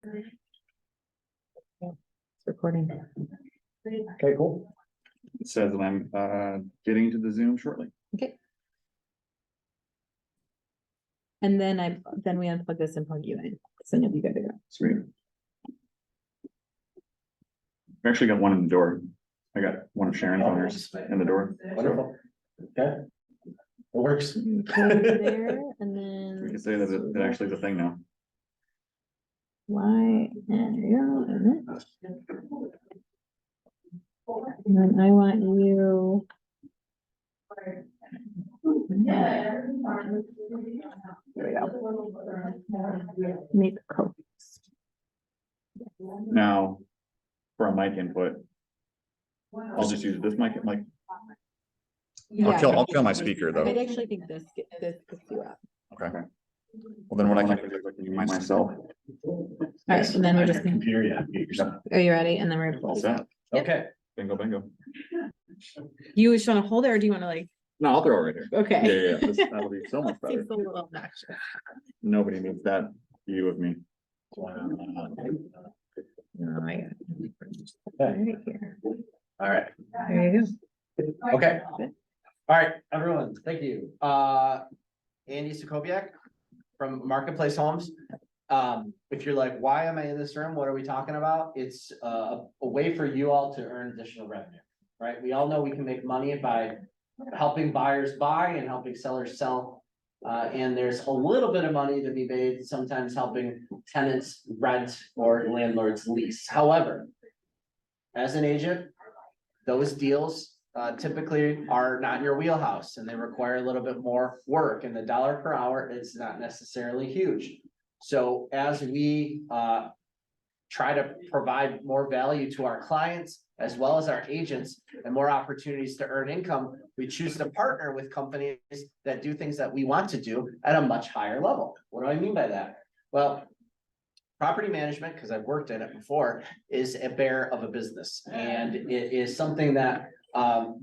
It's recording. Okay, cool. It says that I'm getting to the Zoom shortly. Okay. And then we unplug this and plug you in. So you'll be good to go. Sweet. I actually got one in the door. I got one of Sharon's owners in the door. Wonderful. Okay. It works. Okay, there, and We then can say that it actually is a thing now. why, and then I want you. There we go. Meet the co-host. Now, for a mic input, I'll just use this mic. I'll kill my speaker though. I'd actually think this gets you up. Okay. Well, then what I can do is I can use myself. All right, and then we're just gonna, Computer, yeah. Get yourself. are you ready? And then we're All gonna. set. Yep. Okay. Bingo, bingo. You just wanna hold it or do you wanna like, No, I'll throw it right here. okay. Yeah. That'll be so much better. Seems a little obnoxious. Nobody needs that view of me. No, I got it. Okay. Right here. All right. There you go. Okay. All right, everyone, thank you. Andy Sokobiak from Marketplace Homes. If you're like, why am I in this room? What are we talking about? It's a way for you all to earn additional revenue, right? We all know we can make money by helping buyers buy and helping sellers sell. And there's a little bit of money to be made, sometimes helping tenants rent or landlords lease. However, as an agent, those deals typically are not in your wheelhouse and they require a little bit more work, and the dollar per hour is not necessarily huge. So as we try to provide more value to our clients as well as our agents and more opportunities to earn income, we choose to partner with companies that do things that we want to do at a much higher level. What do I mean by that? Well, property management, because I've worked in it before, is a bear of a business, and it is something that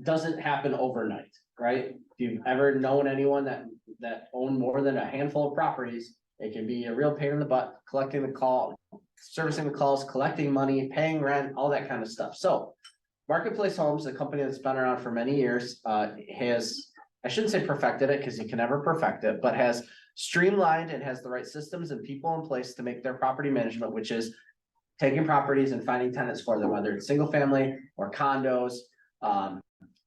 doesn't happen overnight, right? If you've ever known anyone that owned more than a handful of properties, it can be a real pain in the butt, collecting the call, servicing the calls, collecting money, paying rent, all that kind of stuff. So Marketplace Homes, a company that's been around for many years, has, I shouldn't say perfected it because you can never perfect it, but has streamlined and has the right systems and people in place to make their property management, which is taking properties and finding tenants for them, whether it's single family or condos,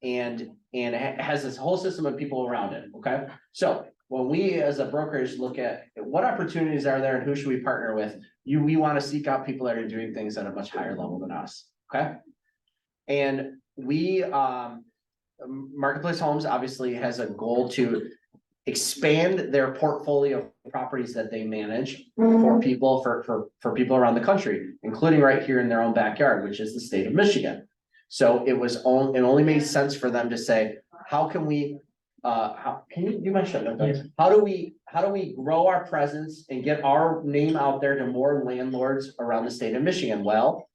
and it has this whole system of people around it. Okay, so when we as a brokerage look at what opportunities are there and who should we partner with, we want to seek out people that are doing things at a much higher level than us. Okay, and we Marketplace Homes obviously has a goal to expand their portfolio of properties that they manage for people for people around the country, including right here in their own backyard, which is the state of Michigan. So it only made sense for them to say, how can we can you do my shut up? How do we grow our presence and get our name out there to more landlords around the state of Michigan? Well,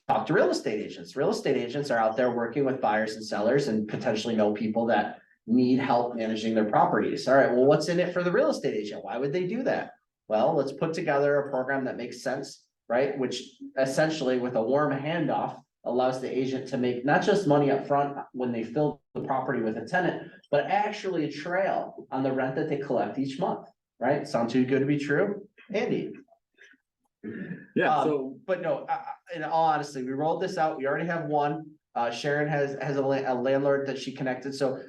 talk to real estate agents. Real estate agents are out there working with buyers and sellers and potentially know people that need help managing their properties. All right, well, what's in it for the real estate agent? Why would they do that? Well, let's put together a program that makes sense, right? Which essentially with a warm handoff allows the agent to make not just money up front when they fill the property with a tenant, but actually a trail on the rent that they collect each month, right? Sound too good to be true? Andy? Yeah, But no, in all honesty, we rolled this out. We already have one. Sharon has a landlord that she connected. So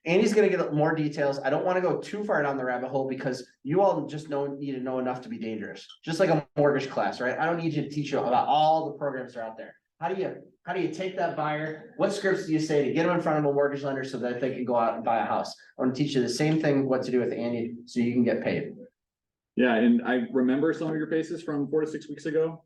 Andy's gonna get more details. I don't want to go too far down the rabbit hole because you all just need to know enough to be dangerous. Just like a mortgage class, right? I don't need you to teach you about all the programs that are out there. How do you take that buyer? What scripts do you say to get them in front of a mortgage lender so that they can go out and buy a house? I want to teach you the same thing, what to do with Andy, so you can get paid. yeah, and I remember some of your faces from 4 to 6 weeks ago.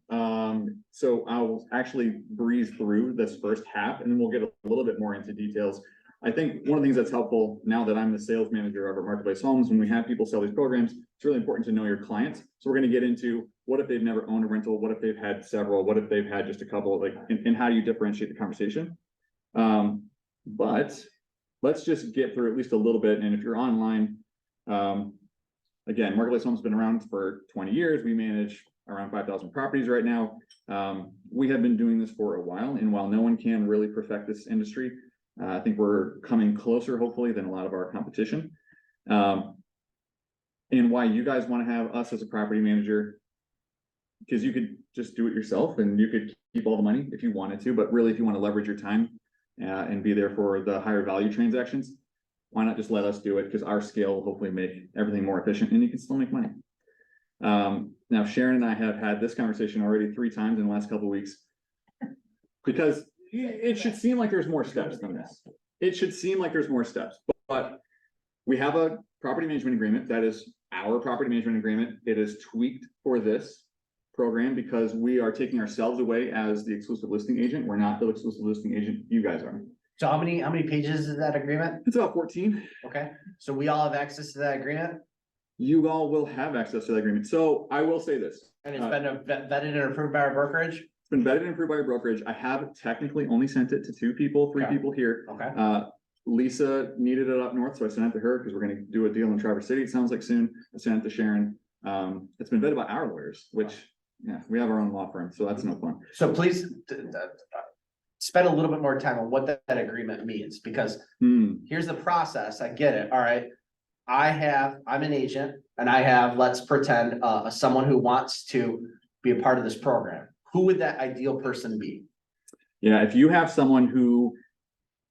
So I'll actually breeze through this first half and then we'll get a little bit more into details. I think one of the things that's helpful now that I'm the sales manager of our Marketplace Homes, when we have people sell these programs, it's really important to know your clients. So we're going to get into what if they've never owned a rental, what if they've had several, what if they've had just a couple, like, and how do you differentiate the conversation? But let's just get through at least a little bit. And if you're online, again, Marketplace Homes has been around for 20 years. We manage around 5,000 properties right now. We have been doing this for a while, and while no one can really perfect this industry, I think we're coming closer, hopefully, than a lot of our competition. And why you guys want to have us as a property manager, because you could just do it yourself and you could keep all the money if you wanted to, but really if you want to leverage your time and be there for the higher value transactions, why not just let us do it? Because our scale will hopefully make everything more efficient and you can still make money. Now Sharon and I have had this conversation already 3 times in the last couple of weeks, because it should seem like there's more steps than this. It should seem like there's more steps, but we have a property management agreement that is our property management agreement. It is tweaked for this program because we are taking ourselves away as the exclusive listing agent. We're not the exclusive listing agent, you guys are. So how many pages is that agreement? It's about 14. Okay, so we all have access to that agreement, You all will have access to that agreement. So I will say this. and it's been vetted and approved by our brokerage? It's been vetted and approved by a brokerage. I have technically only sent it to 2 people, 3 Okay. people here. Okay, Lisa needed it up north, so I sent it to her because we're gonna do a deal in Traverse City, it sounds like soon. I sent it to Sharon. It's been vetted by our lawyers, which, yeah, we have our own law firm, so that's no fun. so please spend a little bit more time on what that agreement means, because here's the process, I get it, all right. I'm an agent and I have, let's pretend, someone who wants to be a part of this program. Who would that ideal person be? Yeah, if you have someone who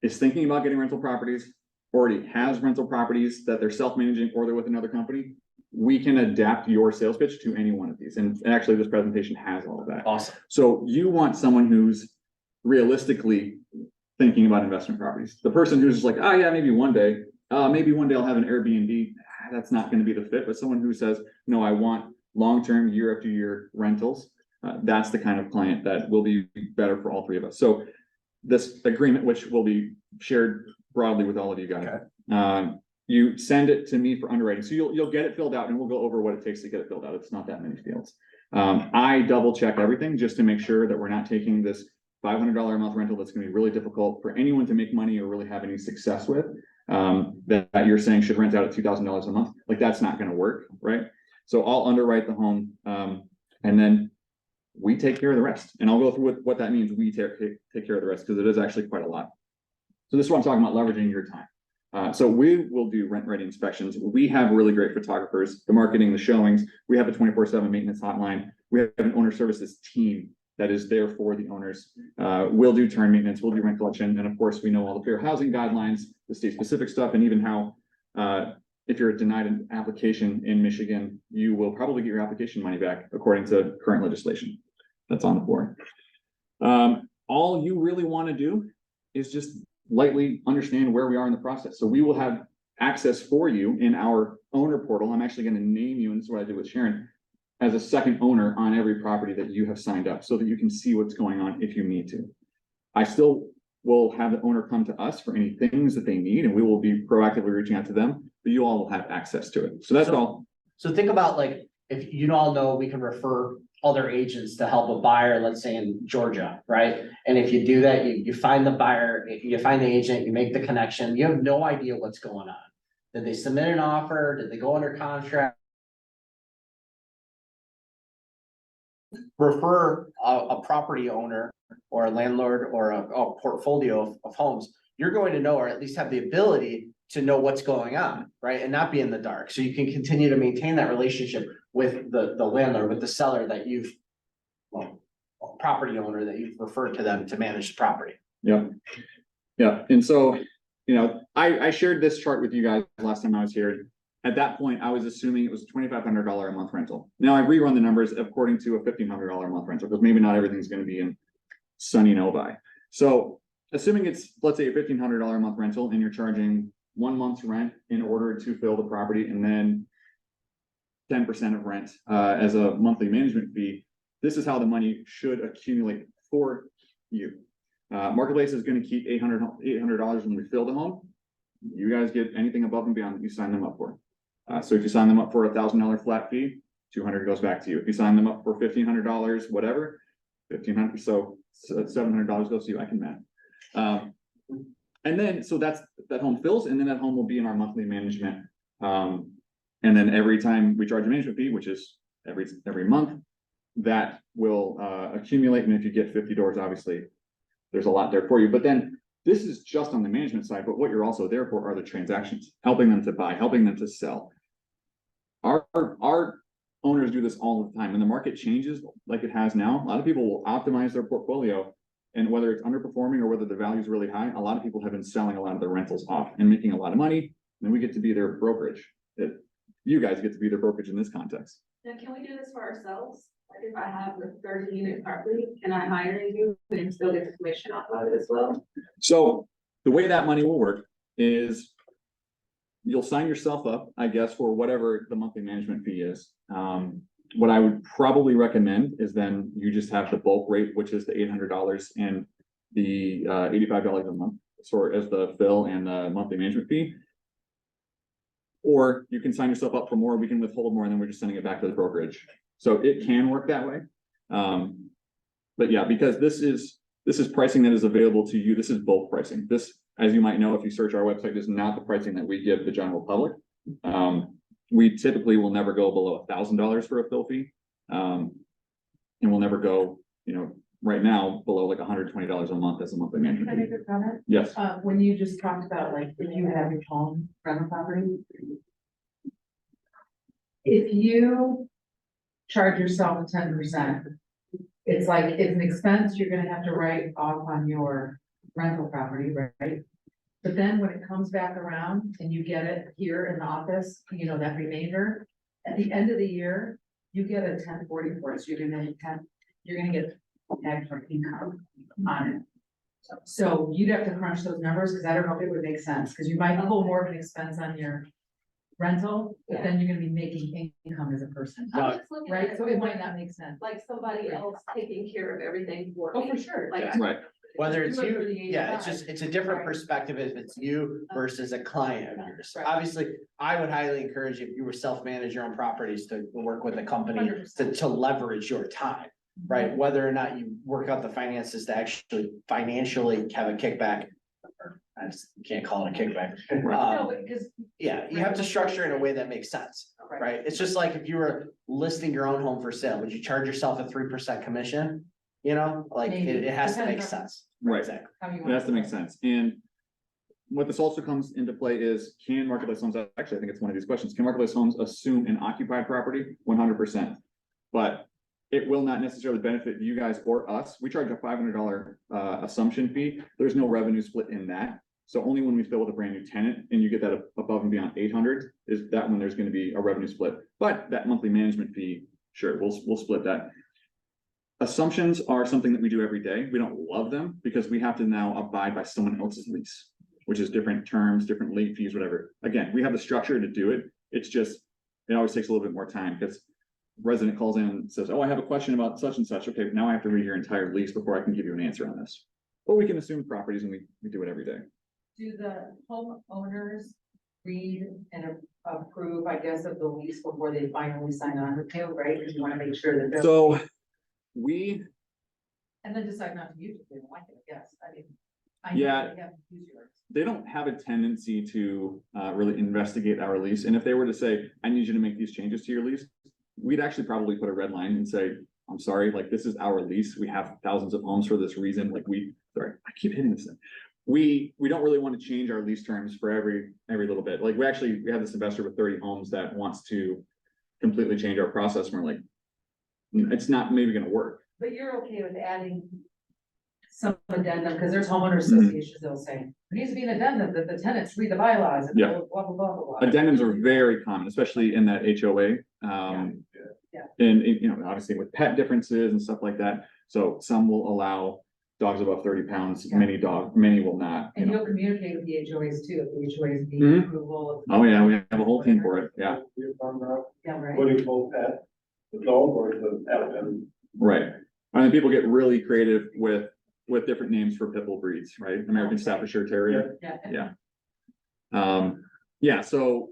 is thinking about getting rental properties, already has rental properties that they're self-managing or they're with another company, we can adapt your sales pitch to any one of these. And actually this presentation has all of that. Awesome. So you want someone who's realistically thinking about investment properties. The person who's just like, oh yeah, maybe one day I'll have an Airbnb. That's not going to be the fit, but someone who says, no, I want long-term year after year rentals. That's the kind of client that will be better for all 3 of us. So this agreement, which will be shared broadly with all of you guys. Okay. You send it to me for underwriting. So you'll get it filled out and we'll go over what it takes to get it filled out. It's not that many fields. I double check everything just to make sure that we're not taking this $500 a month rental that's going to be really difficult for anyone to make money or really have any success with. That you're saying should rent out at $2,000 a month. Like that's not going to work, right? So I'll underwrite the home, and then we take care of the rest. And I'll go through what that means. We take care of the rest because it is actually quite a lot. So this is what I'm talking about, leveraging your time. So we will do rent-ready inspections. We have really great photographers, the marketing, the showings. We have a 24/7 maintenance hotline. We have an owner services team that is there for the owners. We'll do turn maintenance, we'll do rent collection, and of course, we know all the fair housing guidelines, the state-specific stuff, and even how, if you're denied an application in Michigan, you will probably get your application money back according to current legislation that's on the floor. All you really want to do is just lightly understand where we are in the process. So we will have access for you in our owner portal. I'm actually going to name you, and this is what I did with Sharon, as a second owner on every property that you have signed up so that you can see what's going on if you need to. I still will have the owner come to us for any things that they need, and we will be proactively reaching out to them, but you all will have access to it. So that's all. So think about, like, if you all know, we can refer other agents to help a buyer, let's say in Georgia, right? And if you do that, you find the buyer, you find the agent, you make the connection, you have no idea what's going on. Did they submit an offer? Did they go under contract? Refer a property owner or a landlord or a portfolio of homes, you're going to know, or at least have the ability to know what's going on, right? And not be in the dark. So you can continue to maintain that relationship with the landlord, with the seller that you've, property owner that you've referred to them to manage the property. Yeah. Yeah. And so, I shared this chart with you guys last time I was here. At that point, I was assuming it was a $2,500 a month rental. Now I rerun the numbers according to a $1,500 a month rental, because maybe not everything's going to be in sunny Novi. So assuming it's, let's say, a $1,500 a month rental and you're charging 1 month's rent in order to fill the property, and then 10% of rent as a monthly management fee, this is how the money should accumulate for you. Marketplace is going to keep $800 when we fill the home. You guys get anything above and beyond that you sign them up for. So if you sign them up for $1,000 flat fee, $200 goes back to you. If you sign them up for $1,500, whatever, $1,500, so $700 goes to you. I can math. And then, so that home fills, and then that home will be in our monthly management. And then every time we charge a management fee, which is every month, that will accumulate, and if you get 50 doors, obviously, there's a lot there for you, but then this is just on the management side, but what you're also there for are the transactions, helping them to buy, helping them to sell. Our owners do this all the time. When the market changes like it has now, a lot of people will optimize their portfolio, and whether it's underperforming or whether the value is really high, a lot of people have been selling a lot of their rentals off and making a lot of money, and we get to be their brokerage. You guys get to be their brokerage in this context. Now, can we do this for ourselves? Like if I have a 30-unit property, can I hire you and still get the commission off of it as well? So the way that money will work is you'll sign yourself up, I guess, for whatever the monthly management fee is. What I would probably recommend is then you just have the bulk rate, which is the $800 and the $85 a month, sort as the fill and the monthly management fee. Or you can sign yourself up for more, we can withhold more, and then we're just sending it back to the brokerage. So it can work that way. But yeah, because this is pricing that is available to you. This is bulk pricing. This, as you might know, if you search our website, is not the pricing that we give the general public. We typically will never go below $1,000 for a fill fee. And we'll never go, right now below like $120 a month as a monthly management Can I fee. make a comment? Yes. When you just talked about like, if you have your home rental property. If you charge yourself 10%, it's like, it's an expense you're gonna have to write off on your rental property, right? But then when it comes back around and you get it here in the office, that remainder, at the end of the year, you get a 1044, so you're gonna get extra income on it. So you'd have to crunch those numbers, because I don't know if it would make sense, because you might pull more of an expense on your rental, but then you're gonna be making income as a person, No. I'm just looking at right? it So it from might not make sense. like somebody else taking care of everything for Oh, me. for sure. Like, Right. Whether it's Do it you, for the yeah, it's 85. it's a different Right. perspective if it's you versus a client of yours. Right. Obviously, I would highly encourage if you were self-manage your own properties to work with a company 100%. to leverage your time, right? Whether or not you work out the finances to actually financially have a kickback. Or I just can't call it a kickback. No, because, Yeah, you have to structure it in a way that makes sense, right? It's just like if you were listing your own home for sale, would you charge yourself a 3% commission? Like Maybe. it has to make Depends on- sense. Right. Exactly. how you It want has to make sense. And what this also comes into play is, can marketplace homes, actually, I think it's one of these questions, can marketplace homes assume an occupied property? 100%. But it will not necessarily benefit you guys or us. We charge a $500 assumption fee. There's no revenue split in that. So only when we fill with a brand new tenant and you get that above and beyond 800 is that when there's going to be a revenue split. But that monthly management fee, sure, we'll split that. Assumptions are something that we do every day. We don't love them because we have to now abide by someone else's lease, which is different terms, different late fees, whatever. Again, we have the structure to do it. It's just, it always takes a little bit more time because resident calls in and says, oh, I have a question about such and such. Okay, now I have to read your entire lease before I can give you an answer on this. But we can assume properties and we do it every day. Do the homeowners read and approve, I guess, of the lease before they finally sign on with you, right? Because you want to make sure that they're. So And then decide not to use it, if they don't like it, I guess, I mean. Yeah. They have to use yours. they don't have a tendency to really investigate our lease. And if they were to say, I need you to make these changes to your lease, we'd actually probably put a red line and say, I'm sorry, like this is our lease. We have thousands of homes for this reason. Like sorry, I keep hitting this thing. We don't really want to change our lease terms for every little bit. Like we have this investor with 30 homes that wants to completely change our process. And we're like, it's not maybe going to work. But you're okay with adding some addendum, because there's homeowner associations, they'll say, there needs to be an addendum that the tenants read the bylaws and Yeah. blah, blah, blah, blah, blah. Addendums are very common, especially in that HOA. Yeah. And obviously with pet differences and stuff like that. So some will allow dogs above 30 pounds, Yeah. many will not. And you'll communicate with the HOAs too, if the HOAs need Mhm. approval of. Oh, yeah, we have a whole team for it. Yeah, Yeah, right. What do you call that? The dog or the elephant? right. I mean, people get really creative with different names for pit bull breeds, right? American Staffordshire Terrier. Yeah. Yeah, so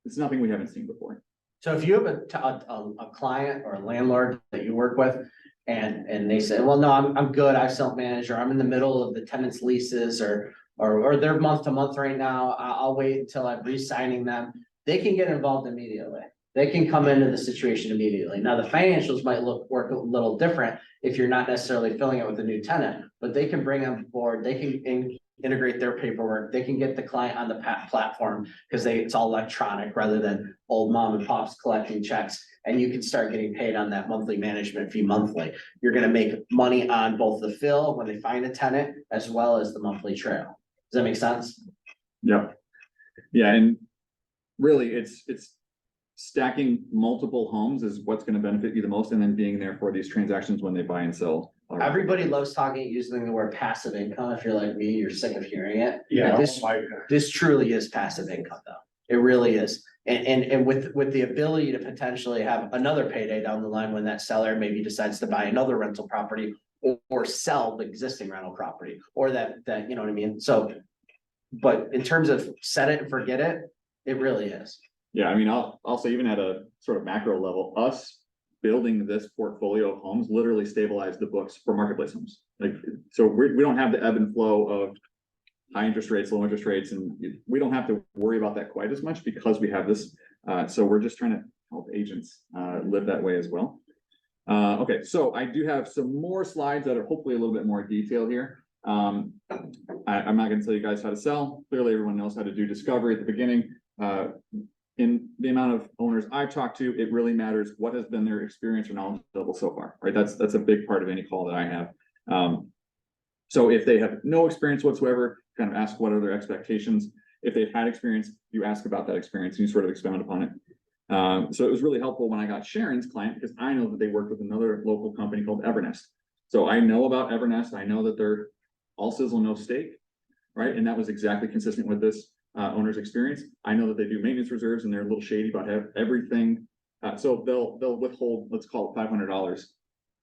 it's nothing we haven't seen before. So if you have a client or a landlord that you work with and they say, well, no, I'm good, I self-manage, or I'm in the middle of the tenant's leases or they're month to month right now, I'll wait until I'm re-signing them. They can get involved immediately. they can come into the situation immediately. Now, the financials might work a little different if you're not necessarily filling it with a new tenant, but they can bring on board, they can integrate their paperwork, they can get the client on the platform, because it's all electronic rather than old mom and pops collecting checks, and you can start getting paid on that monthly management fee monthly. You're gonna make money on both the fill when they find a tenant, as well as the monthly trail. Does that make sense? Yeah. Yeah, and really, it's stacking multiple homes is what's gonna benefit you the most, and then being there for these transactions when they buy and sell. Everybody loves using the word passive income. If you're like me, you're sick of hearing it. Yeah. This truly is passive income though. It really is. And with the ability to potentially have another payday down the line when that seller maybe decides to buy another rental property or sell the existing rental property, or that, you know what I mean? So, but in terms of set it and forget it, it really is. Yeah, I mean, I'll say even at a sort of macro level, us building this portfolio of homes literally stabilized the books for marketplace homes. Like, so we don't have the ebb and flow of high interest rates, low interest rates, and we don't have to worry about that quite as much because we have this. So we're just trying to help agents live that way as well. Okay, so I do have some more slides that are hopefully a little bit more detailed here. I'm not going to tell you guys how to sell. Clearly, everyone knows how to do discovery at the beginning. In the amount of owners I've talked to, it really matters what has been their experience or knowledge level so far, right? That's a big part of any call that I have. So if they have no experience whatsoever, kind of ask what are their expectations. If they've had experience, you ask about that experience and you sort of expound upon it. So it was really helpful when I got Sharon's client, because I know that they worked with another local company called Evernest. So I know about Evernest. I know that they're all sizzle, no steak, right? And that was exactly consistent with this owner's experience. I know that they do maintenance reserves and they're a little shady about everything. So they'll withhold, let's call it $500.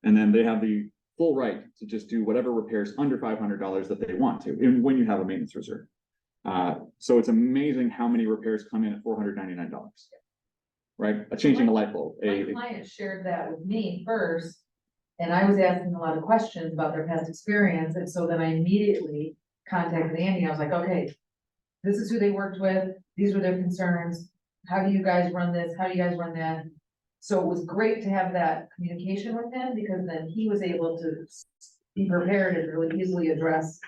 And then they have the full right to just do whatever repairs under $500 that they want to, even when you have a maintenance reserve. So it's amazing how many repairs come in at $499, right? Changing a light bulb. My client shared that with me first, and I was asking a lot of questions about their past experience, and so then I immediately contacted Andy. I was like, okay, this is who they worked with, these were their concerns, how do you guys run this, how do you guys run that? So it was great to have that communication with him, because then he was able to be prepared and really easily address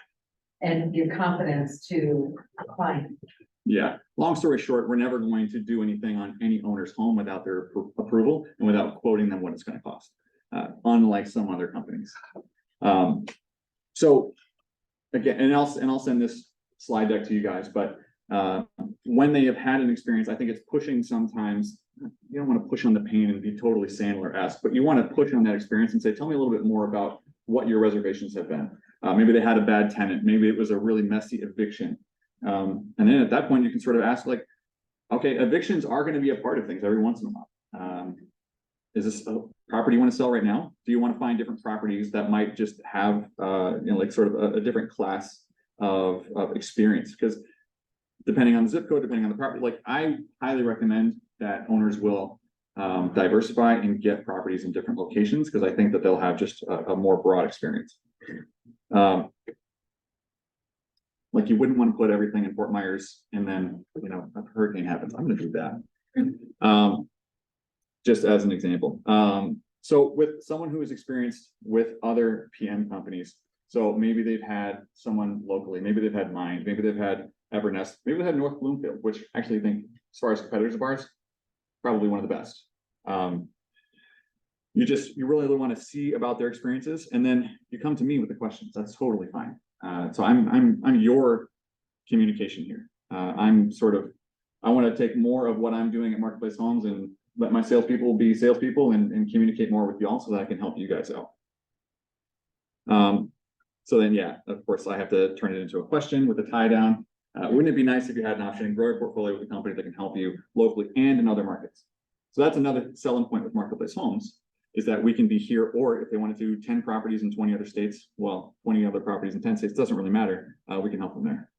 and give confidence to the client. Yeah, long story short, we're never going to do anything on any owner's home without their approval and without quoting them what it's going to cost, unlike some other companies. So again, and I'll send this slide deck to you guys, but when they have had an experience, I think it's pushing sometimes. You don't want to push on the pain and be totally Sandler-esque, but you want to push on that experience and say, tell me a little bit more about what your reservations have been. Maybe they had a bad tenant, maybe it was a really messy eviction. And then at that point, you can sort of ask, like, okay, evictions are going to be a part of things every once in a while. Is this a property you want to sell right now? Do you want to find different properties that might just have, like sort of a different class of experience? Because depending on the zip code, depending on the property, like I highly recommend that owners will diversify and get properties in different locations, because I think that they'll have just a more broad experience. Like you wouldn't want to put everything in Fort Myers and then, a hurricane happens. I'm going to do that. Just as an example. So with someone who is experienced with other PM companies, so maybe they've had someone locally, maybe they've had Mind, maybe they've had Evernest, maybe they had North Bloomfield, which actually I think as far as competitors of ours, probably one of the best. You really want to see about their experiences, and then you come to me with the questions. That's totally fine. So I'm your communication here. I want to take more of what I'm doing at Marketplace Homes and let my salespeople be salespeople and communicate more with y'all so that I can help you guys out. So then, yeah, of course, I have to turn it into a question with a tie down. Wouldn't it be nice if you had an option to grow your portfolio with a company that can help you locally and in other markets? So that's another selling point with Marketplace Homes, is that we can be here, or if they want to do 10 properties in 20 other states, well, 20 other properties in 10 states, doesn't really matter. We can help them there.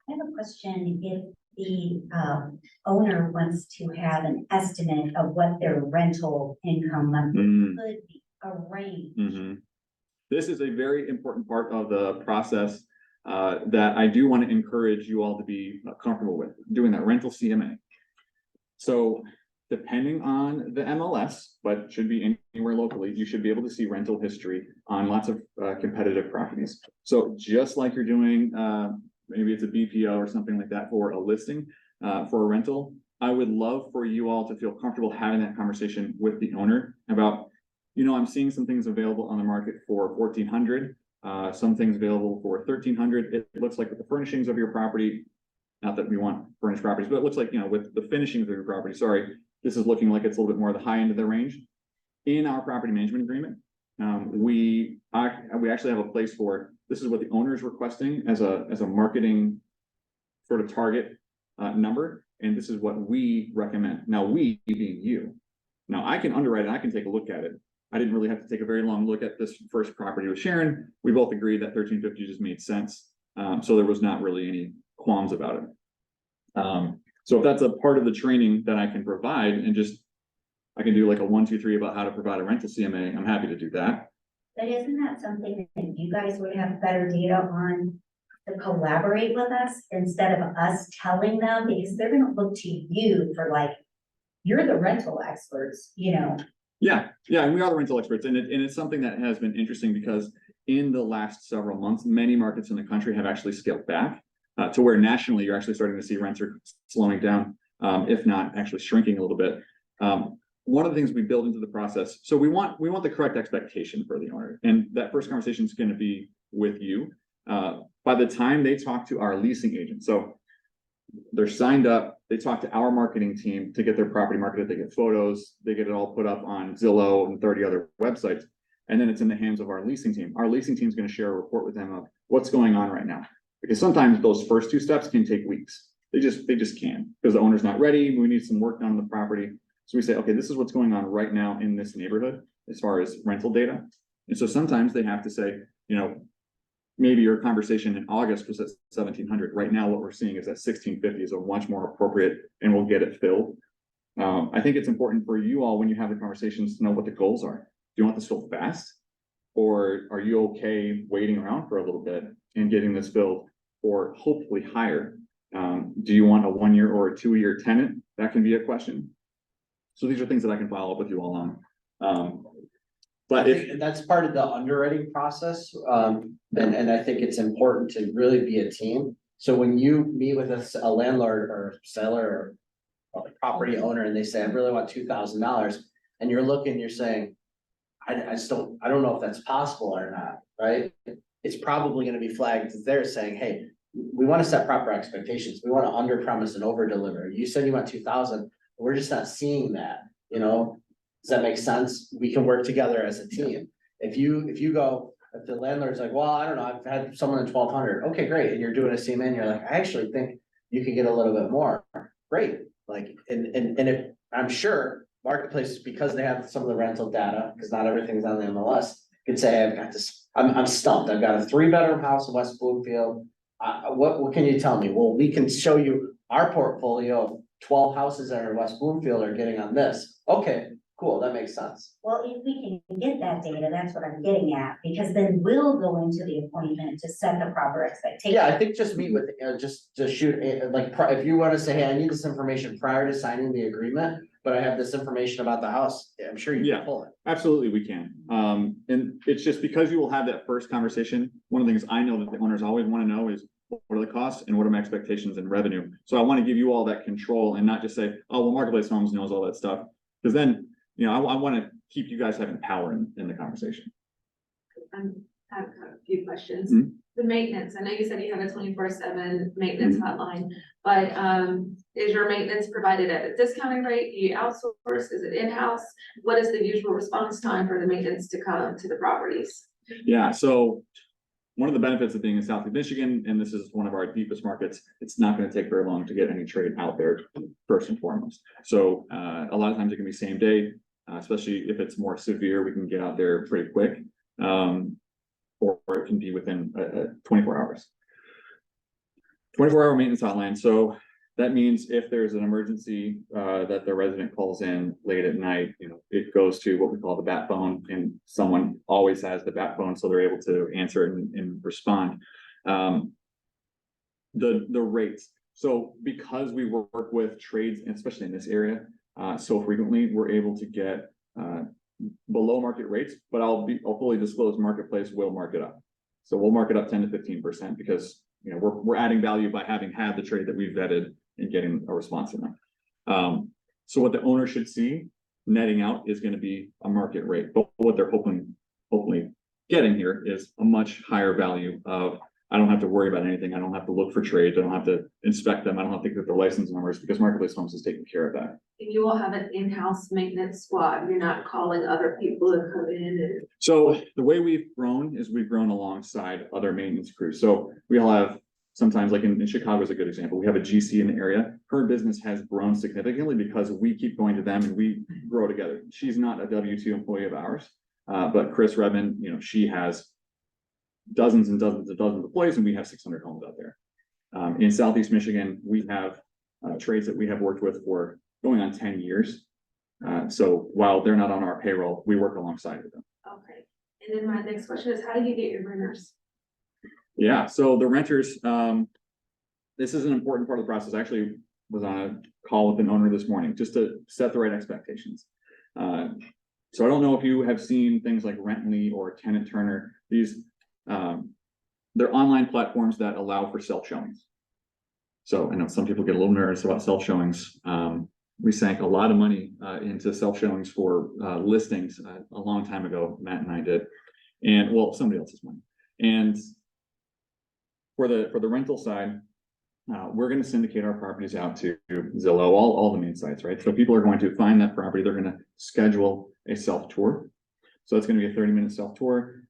I have a question. If the owner wants to have an estimate of what their rental income monthly could be, a range. This is a very important part of the process that I do want to encourage you all to be comfortable with, doing that rental CMA. So depending on the MLS, but should be anywhere locally, you should be able to see rental history on lots of competitive properties. So just like you're doing, maybe it's a BPO or something like that for a listing, for a rental, I would love for you all to feel comfortable having that conversation with the owner about, I'm seeing some things available on the market for 1,400, some things available for 1,300. It looks like with the furnishings of your property, not that we want furnished properties, but it looks like, with the finishings of your property, this is looking like it's a little bit more the high end of the range. In our property management agreement, we actually have a place for, this is what the owner is requesting as a marketing sort of target number, and this is what we recommend. Now, we being you. Now, I can underwrite it, I can take a look at it. I didn't really have to take a very long look at this first property with Sharon. We both agreed that 1,350 just made sense. So there was not really any qualms about it. So if that's a part of the training that I can provide and I can do like a 1, 2, 3 about how to provide a rental CMA, I'm happy to do that. But isn't that something that you guys would have better data on to collaborate with us instead of us telling them? Because they're gonna look to you for you're the rental experts, Yeah, and we are the rental experts, and it's something that has been interesting because in the last several months, many markets in the country have actually scaled back to where nationally you're actually starting to see rents are slowing down, if not actually shrinking a little bit. One of the things we build into the process, so we want the correct expectation for the owner, and that first conversation is going to be with you. By the time they talk to our leasing agent, so they're signed up, they talk to our marketing team to get their property marketed, they get photos, they get it all put up on Zillow and 30 other websites, and then it's in the hands of our leasing team. Our leasing team is going to share a report with them of what's going on right now, because sometimes those first 2 steps can take weeks. They just can, because the owner's not ready, we need some work done on the property. So we say, okay, this is what's going on right now in this neighborhood as far as rental data. And so sometimes they have to say, maybe your conversation in August was at 1,700. Right now, what we're seeing is that 1,650 is a much more appropriate, and we'll get it filled. I think it's important for you all when you have the conversations to know what the goals are. Do you want this filled fast? Or are you okay waiting around for a little bit and getting this filled or hopefully higher? Do you want a 1-year or a 2-year tenant? That can be a question. So these are things that I can follow up with you all on. But I think that's part of the underwriting process. And I think it's important to really be a team. So when you meet with a landlord or seller or a property owner and they say, I really want $2,000, and you're saying, I don't know if that's possible or not, right? It's probably going to be flagged. They're saying, hey, we want to set proper expectations. We want to under promise and over deliver. You said you want 2,000. We're just not seeing that, Does that make sense? We can work together as a team. If the landlord's like, well, I don't know, I've had someone in 1,200. Okay, great. And you're doing a CMA and you're like, I actually think you could get a little bit more. Great. And if I'm sure marketplaces, because they have some of the rental data, because not everything's on the MLS, could say, hey, I've got this, I'm stumped. I've got a 3-bedroom house in West Bloomfield. What can you tell me? Well, we can show you our portfolio of 12 houses that are in West Bloomfield are getting on this. Okay, cool, that makes sense. Well, if we can get that data, that's what I'm getting at, because then we'll go into the appointment to set the proper expectation. Yeah, I think just meet with, just to shoot, if you wanna say, hey, I need this information prior to signing the agreement, but I have this information about the house, I'm sure you can pull it. Absolutely, we can. And it's just because you will have that first conversation. One of the things I know that the owners always want to know is, what are the costs and what are my expectations in revenue? So I want to give you all that control and not just say, oh, well, Marketplace Homes knows all that stuff. Because then, I want to keep you guys having power in the conversation. I have a few questions. Mhm. The maintenance, I know you said you have a 24/7 maintenance hotline, but is your maintenance provided at a discounted rate? Do you outsource? Is it in-house? What is the usual response time for the maintenance to come to the properties? Yeah, so one of the benefits of being in Southeast Michigan, and this is one of our deepest markets, it's not going to take very long to get any trade out there, first and foremost. So a lot of times it can be same day, especially if it's more severe, we can get out there pretty quick. Or it can be within 24 hours. 24-hour maintenance hotline. So that means if there's an emergency that the resident calls in late at night, it goes to what we call the bat phone, and someone always has the bat phone, so they're able to answer it and respond. The rates. So because we work with trades, and especially in this area, so frequently, we're able to get below market rates, but I'll fully disclose marketplace will mark it up. So we'll mark it up 10 to 15% because, you know, we're adding value by having had the trade that we've vetted and getting a response from them. So what the owner should see netting out is going to be a market rate, but what they're hopefully getting here is a much higher value of, I don't have to worry about anything. I don't have to look for trades. I don't have to inspect them. I don't have to get the license numbers because Marketplace Homes is taking care of that. You will have an in-house maintenance squad. You're not calling other people to come in and. So the way we've grown is we've grown alongside other maintenance crews. So we'll have sometimes, like in Chicago is a good example. We have a GC in the area. Her business has grown significantly because we keep going to them and we grow together. She's not a W-2 employee of ours, but Chris Redmond, you know, she has dozens and dozens and dozens of employees, and we have 600 homes out there. In Southeast Michigan, we have trades that we have worked with for going on 10 years. So while they're not on our payroll, we work alongside of them. Okay, and then my next question is, how do you get your renters? Yeah, so the renters, this is an important part of the process. I actually was on a call with an owner this morning just to set the right expectations. So I don't know if you have seen things like Rently or Tenant Turner. These they're online platforms that allow for self-showings. So I know some people get a little nervous about self-showings. We sank a lot of money into self-showings for listings a long time ago. Matt and I did, and well, somebody else's money. And for the rental side, we're going to syndicate our properties out to Zillow, all the main sites, right? So people are going to find that property. They're going to schedule a self-tour. So it's going to be a 30-minute self-tour.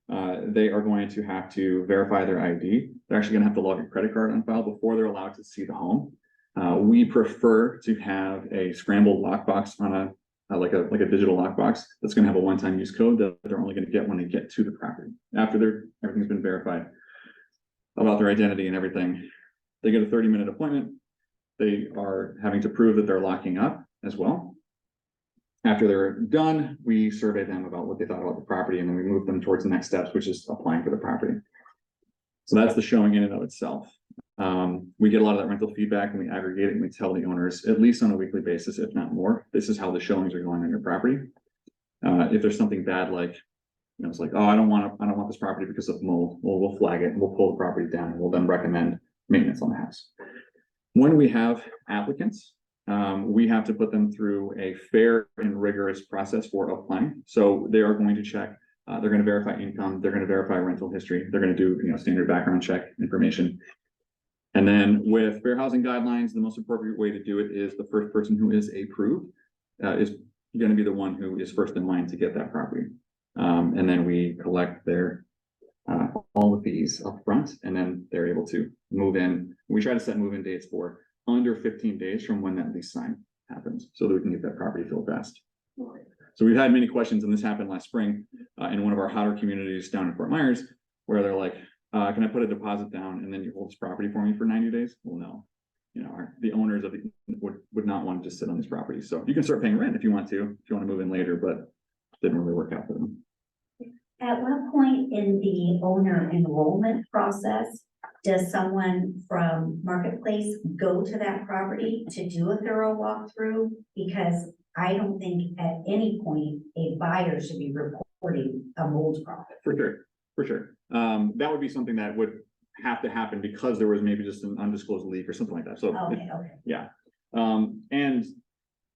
They are going to have to verify their ID. They're actually going to have to log a credit card on file before they're allowed to see the home. We prefer to have a scrambled lockbox on like a digital lockbox that's going to have a one-time use code that they're only going to get when they get to the property. After everything's been verified about their identity and everything, they get a 30-minute appointment. They are having to prove that they're locking up as well. After they're done, we survey them about what they thought about the property, and then we move them towards the next steps, which is applying for the property. So that's the showing in and of itself. We get a lot of that rental feedback and we aggregate it and we tell the owners, at least on a weekly basis, if not more, this is how the showings are going on your property. If there's something bad, like, you know, it's like, oh, I don't want this property because of mold. Well, we'll flag it and we'll pull the property down and we'll then recommend maintenance on the house. When we have applicants, we have to put them through a fair and rigorous process for applying. So they are going to check, they're going to verify income, they're going to verify rental history, they're going to do, you know, standard background check information. And then with fair housing guidelines, the most appropriate way to do it is the first person who is approved is going to be the one who is first in line to get that property. And then we collect their all the fees up front, and then they're able to move in. We try to set move-in dates for under 15 days from when that lease sign happens, so that we can get that property filled fast. So we've had many questions, and this happened last spring in one of our hotter communities down in Fort Myers, where they're like, can I put a deposit down and then you hold this property for me for 90 days? Well, no, you know, the owners of it would not want to just sit on these properties. So you can start paying rent if you want to move in later, but it didn't really work out for them. At what point in the owner enrollment process does someone from Marketplace go to that property to do a thorough walkthrough? Because I don't think at any point a buyer should be reporting a mold problem. For sure. That would be something that would have to happen because there was maybe just an undisclosed leak or something like that. So Okay. yeah. And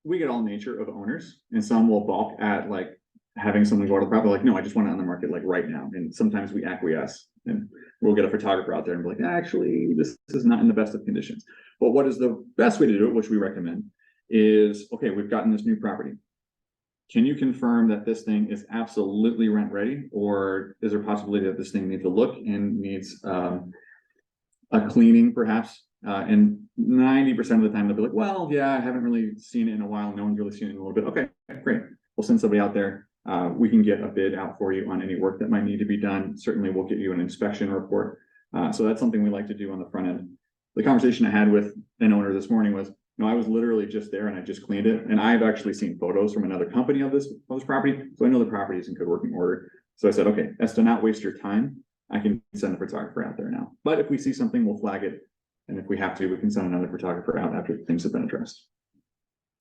we get all nature of owners, and some will balk at like having someone go to the property, like, no, I just want it on the market like right now. And sometimes we acquiesce and we'll get a photographer out there and be like, actually, this is not in the best of conditions. But what is the best way to do it, which we recommend, is, okay, we've gotten this new property. Can you confirm that this thing is absolutely rent ready? Or is there a possibility that this thing needs a look and needs a cleaning perhaps? And 90% of the time they'll be like, well, yeah, I haven't really seen it in a while. No one's really seen it in a little bit. Okay, great. We'll send somebody out there. We can get a bid out for you on any work that might need to be done. Certainly we'll get you an inspection report. So that's something we like to do on the front end. The conversation I had with an owner this morning was, no, I was literally just there and I just cleaned it. And I've actually seen photos from another company of this property. So I know the property is in good working order. So I said, okay, as to not waste your time, I can send a photographer out there now. But if we see something, we'll flag it. And if we have to, we can send another photographer out after things have been addressed.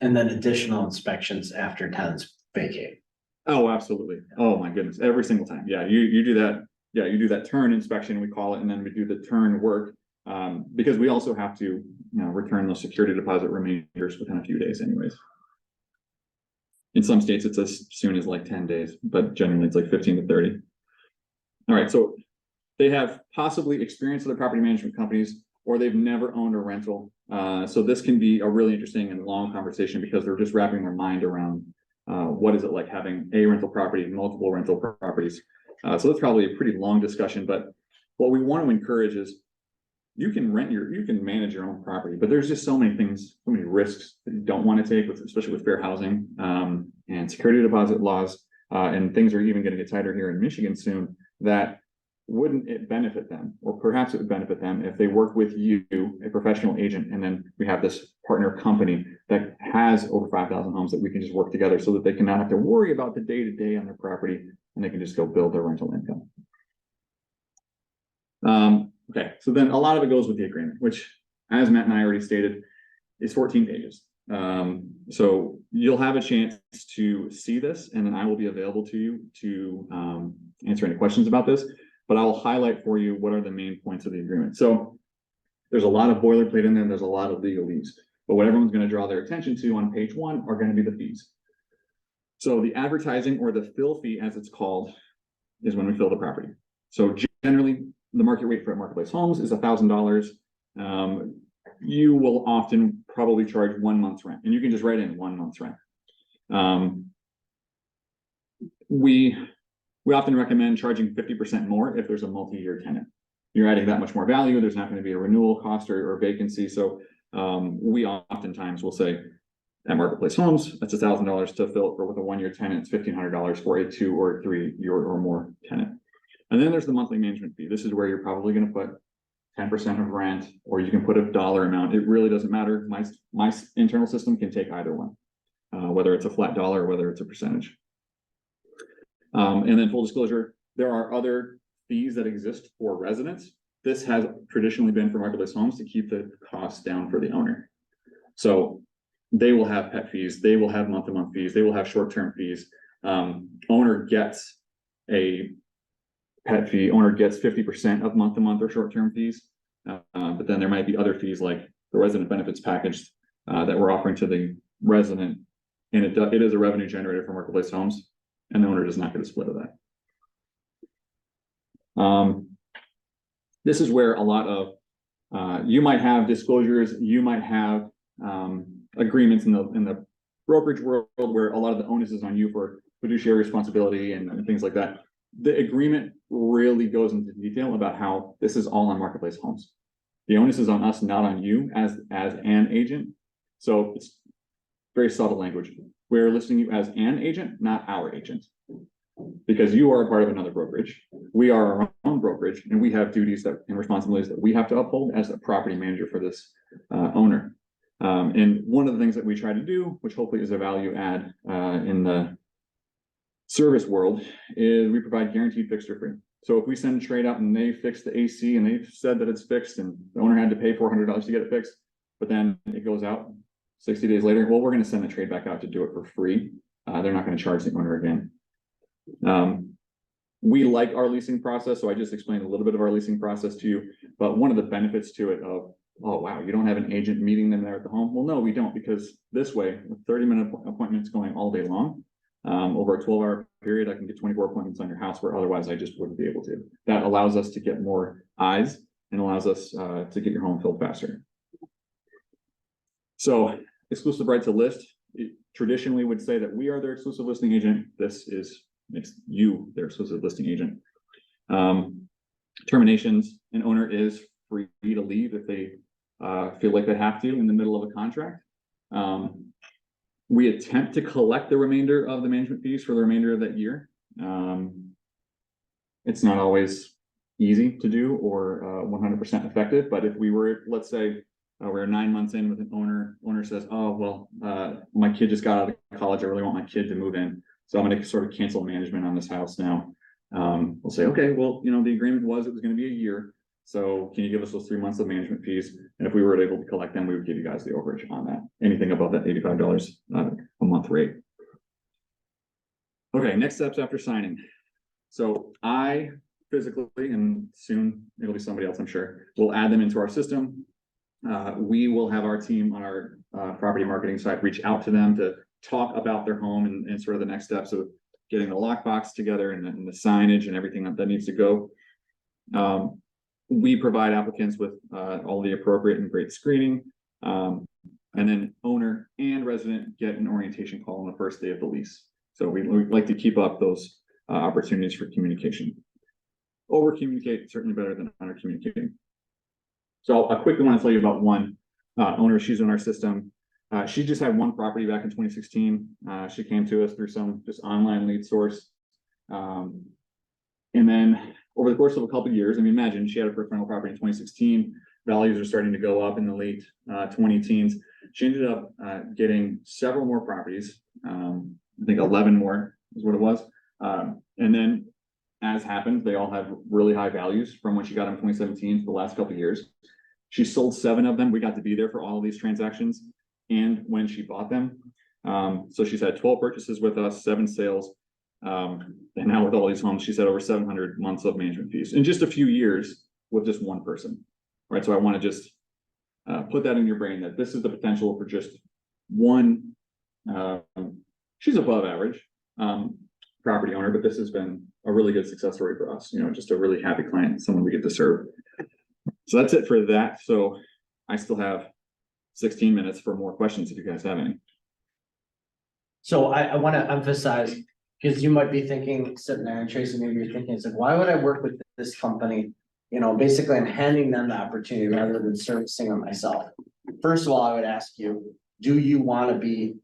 And then additional inspections after tenants vacate. Oh, absolutely. Oh, my goodness. Every single time. Yeah, you do that. Yeah, you do that turn inspection, we call it, and then we do the turn work. Because we also have to, return those security deposit remainders within a few days anyways. In some states, it's as soon as like 10 days, but generally it's like 15 to 30. All right, so they have possibly experience with the property management companies, or they've never owned a rental. So this can be a really interesting and long conversation because they're just wrapping their mind around what is it like having a rental property, multiple rental properties. So that's probably a pretty long discussion, but what we want to encourage is you can manage your own property, but there's just so many things, so many risks that you don't want to take, especially with fair housing and security deposit laws. And things are even going to get tighter here in Michigan soon, that wouldn't it benefit them, or perhaps it would benefit them if they work with you, a professional agent, and then we have this partner company that has over 5,000 homes that we can just work together so that they can not have to worry about the day-to-day on their property, and they can just go build their rental income. Okay, so then a lot of it goes with the agreement, which, as Matt and I already stated, is 14 pages. So you'll have a chance to see this, and then I will be available to you to answer any questions about this, but I will highlight for you what are the main points of the agreement. So there's a lot of boilerplate in there, and there's a lot of legalese, but what everyone's going to draw their attention to on page 1 are going to be the fees. So the advertising, or the fill fee as it's called, is when we fill the property. So generally the market rate for Marketplace Homes is $1,000. You will often probably charge 1 month's rent, and you can just write in 1 month's rent. We often recommend charging 50% more if there's a multi-year tenant. You're adding that much more value. There's not going to be a renewal cost or vacancy. So we oftentimes will say at Marketplace Homes, that's $1,000 to fill it with a 1-year tenant. It's $1,500 for a 2 or 3 year or more tenant. And then there's the monthly management fee. This is where you're probably going to put 10% of rent, or you can put a dollar amount. It really doesn't matter. My internal system can take either one, whether it's a flat dollar or whether it's a percentage. And then full disclosure, there are other fees that exist for residents. This has traditionally been for Marketplace Homes to keep the costs down for the owner. So they will have pet fees, they will have month-to-month fees, they will have short-term fees. Owner gets a pet fee, owner gets 50% of month-to-month or short-term fees. But then there might be other fees like the resident benefits package that we're offering to the resident. And it is a revenue generator for Marketplace Homes, and the owner does not get a split of that. This is where a lot of, you might have disclosures, you might have agreements in the brokerage world where a lot of the onus is on you for fiduciary responsibility and things like that. The agreement really goes into detail about how this is all on Marketplace Homes. The onus is on us, not on you as an agent. So it's very subtle language. We're listing you as an agent, not our agent, because you are a part of another brokerage. We are our own brokerage, and we have duties and responsibilities that we have to uphold as a property manager for this owner. And one of the things that we try to do, which hopefully is a value add in the service world, is we provide guaranteed fixed or free. So if we send a trade out and they fix the AC and they've said that it's fixed and the owner had to pay $400 to get it fixed, but then it goes out 60 days later, well, we're going to send the trade back out to do it for free. They're not going to charge the owner again. We like our leasing process, so I just explained a little bit of our leasing process to you, but one of the benefits to it of, oh wow, you don't have an agent meeting them there at the home. Well, no, we don't, because this way, with 30-minute appointments going all day long, over a 12-hour period, I can get 24 appointments on your house where otherwise I just wouldn't be able to. That allows us to get more eyes and allows us to get your home filled faster. So exclusive right to list, it traditionally would say that we are their exclusive listing agent. This makes you their exclusive listing agent. Terminations, an owner is free to leave if they feel like they have to in the middle of a contract. We attempt to collect the remainder of the management fees for the remainder of that year. It's not always easy to do or 100% effective, but if we were, let's say, we're 9 months in with an owner says, oh, well, my kid just got out of college. I really want my kid to move in. So I'm going to sort of cancel management on this house now. We'll say, okay, well, the agreement was it was going to be a year. So can you give us those 3 months of management fees? And if we were able to collect them, we would give you guys the overage on that. Anything above that $85 a month rate. Okay, next steps after signing. So I physically, and soon it'll be somebody else, I'm sure, will add them into our system. We will have our team on our property marketing side reach out to them to talk about their home and sort of the next steps of getting the lockbox together and the signage and everything that needs to go. We provide applicants with all the appropriate and great screening. And then owner and resident get an orientation call on the first day of the lease. So we like to keep up those opportunities for communication. Over communicate certainly better than under communicating. So I quickly want to tell you about one owner. She's in our system. She just had one property back in 2016. She came to us through some just online lead source. And then over the course of a couple of years, I mean, imagine she had a first rental property in 2016. Values are starting to go up in the late 2010s. She ended up getting several more properties. I think 11 more is what it was. And then as happened, they all have really high values from when she got them in 2017 to the last couple of years. She sold 7 of them. We got to be there for all of these transactions and when she bought them. So she's had 12 purchases with us, 7 sales. And now with all these homes, she's had over 700 months of management fees in just a few years with just one person. Right. So I want to just put that in your brain that this is the potential for just one. She's above average property owner, but this has been a really good success story for us. You know, just a really happy client, someone we get to serve. So that's it for that. So I still have 16 minutes for more questions if you guys have any. So I want to emphasize, because you might be thinking, sitting there and Tracy, maybe you're thinking, it's like, why would I work with this company? You know, basically I'm handing them the opportunity rather than servicing them myself. First of all, I would ask you, do you want to be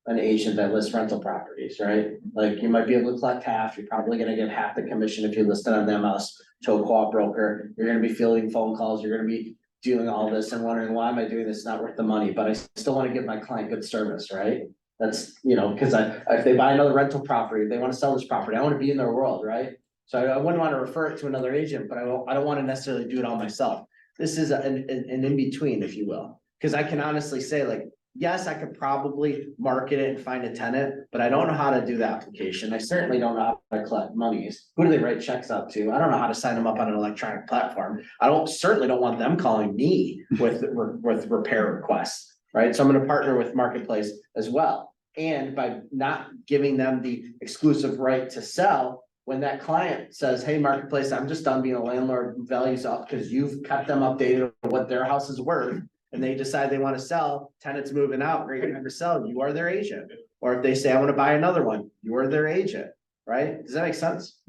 an agent that lists rental properties, right? Like you might be able to collect half, you're probably gonna get half the commission if you list it on the MLS to a co-op broker. You're gonna be fielding phone calls, you're gonna be doing all this and wondering, why am I doing this? It's not worth the money, but I still want to give my client good service, right? That's, you know, because if they buy another rental property, if they want to sell this property, I want to be in their world, right? So I wouldn't want to refer it to another agent, but I don't want to necessarily do it all myself. This is an in-between, if you will, because I can honestly say, like, yes, I could probably market it and find a tenant, but I don't know how to do the application. I certainly don't know how to collect monies. Who do they write checks out to? I don't know how to sign them up on an electronic platform. Certainly don't want them calling me with repair requests, right? So I'm gonna partner with Marketplace as well. And by not giving them the exclusive right to sell, when that client says, hey, Marketplace, I'm just done being a landlord, values up because you've kept them updated on what their house is worth, and they decide they want to sell, tenants moving out, great time to sell, you are their agent. Or if they say, I want to buy another one, you are their agent, right? Does that make sense?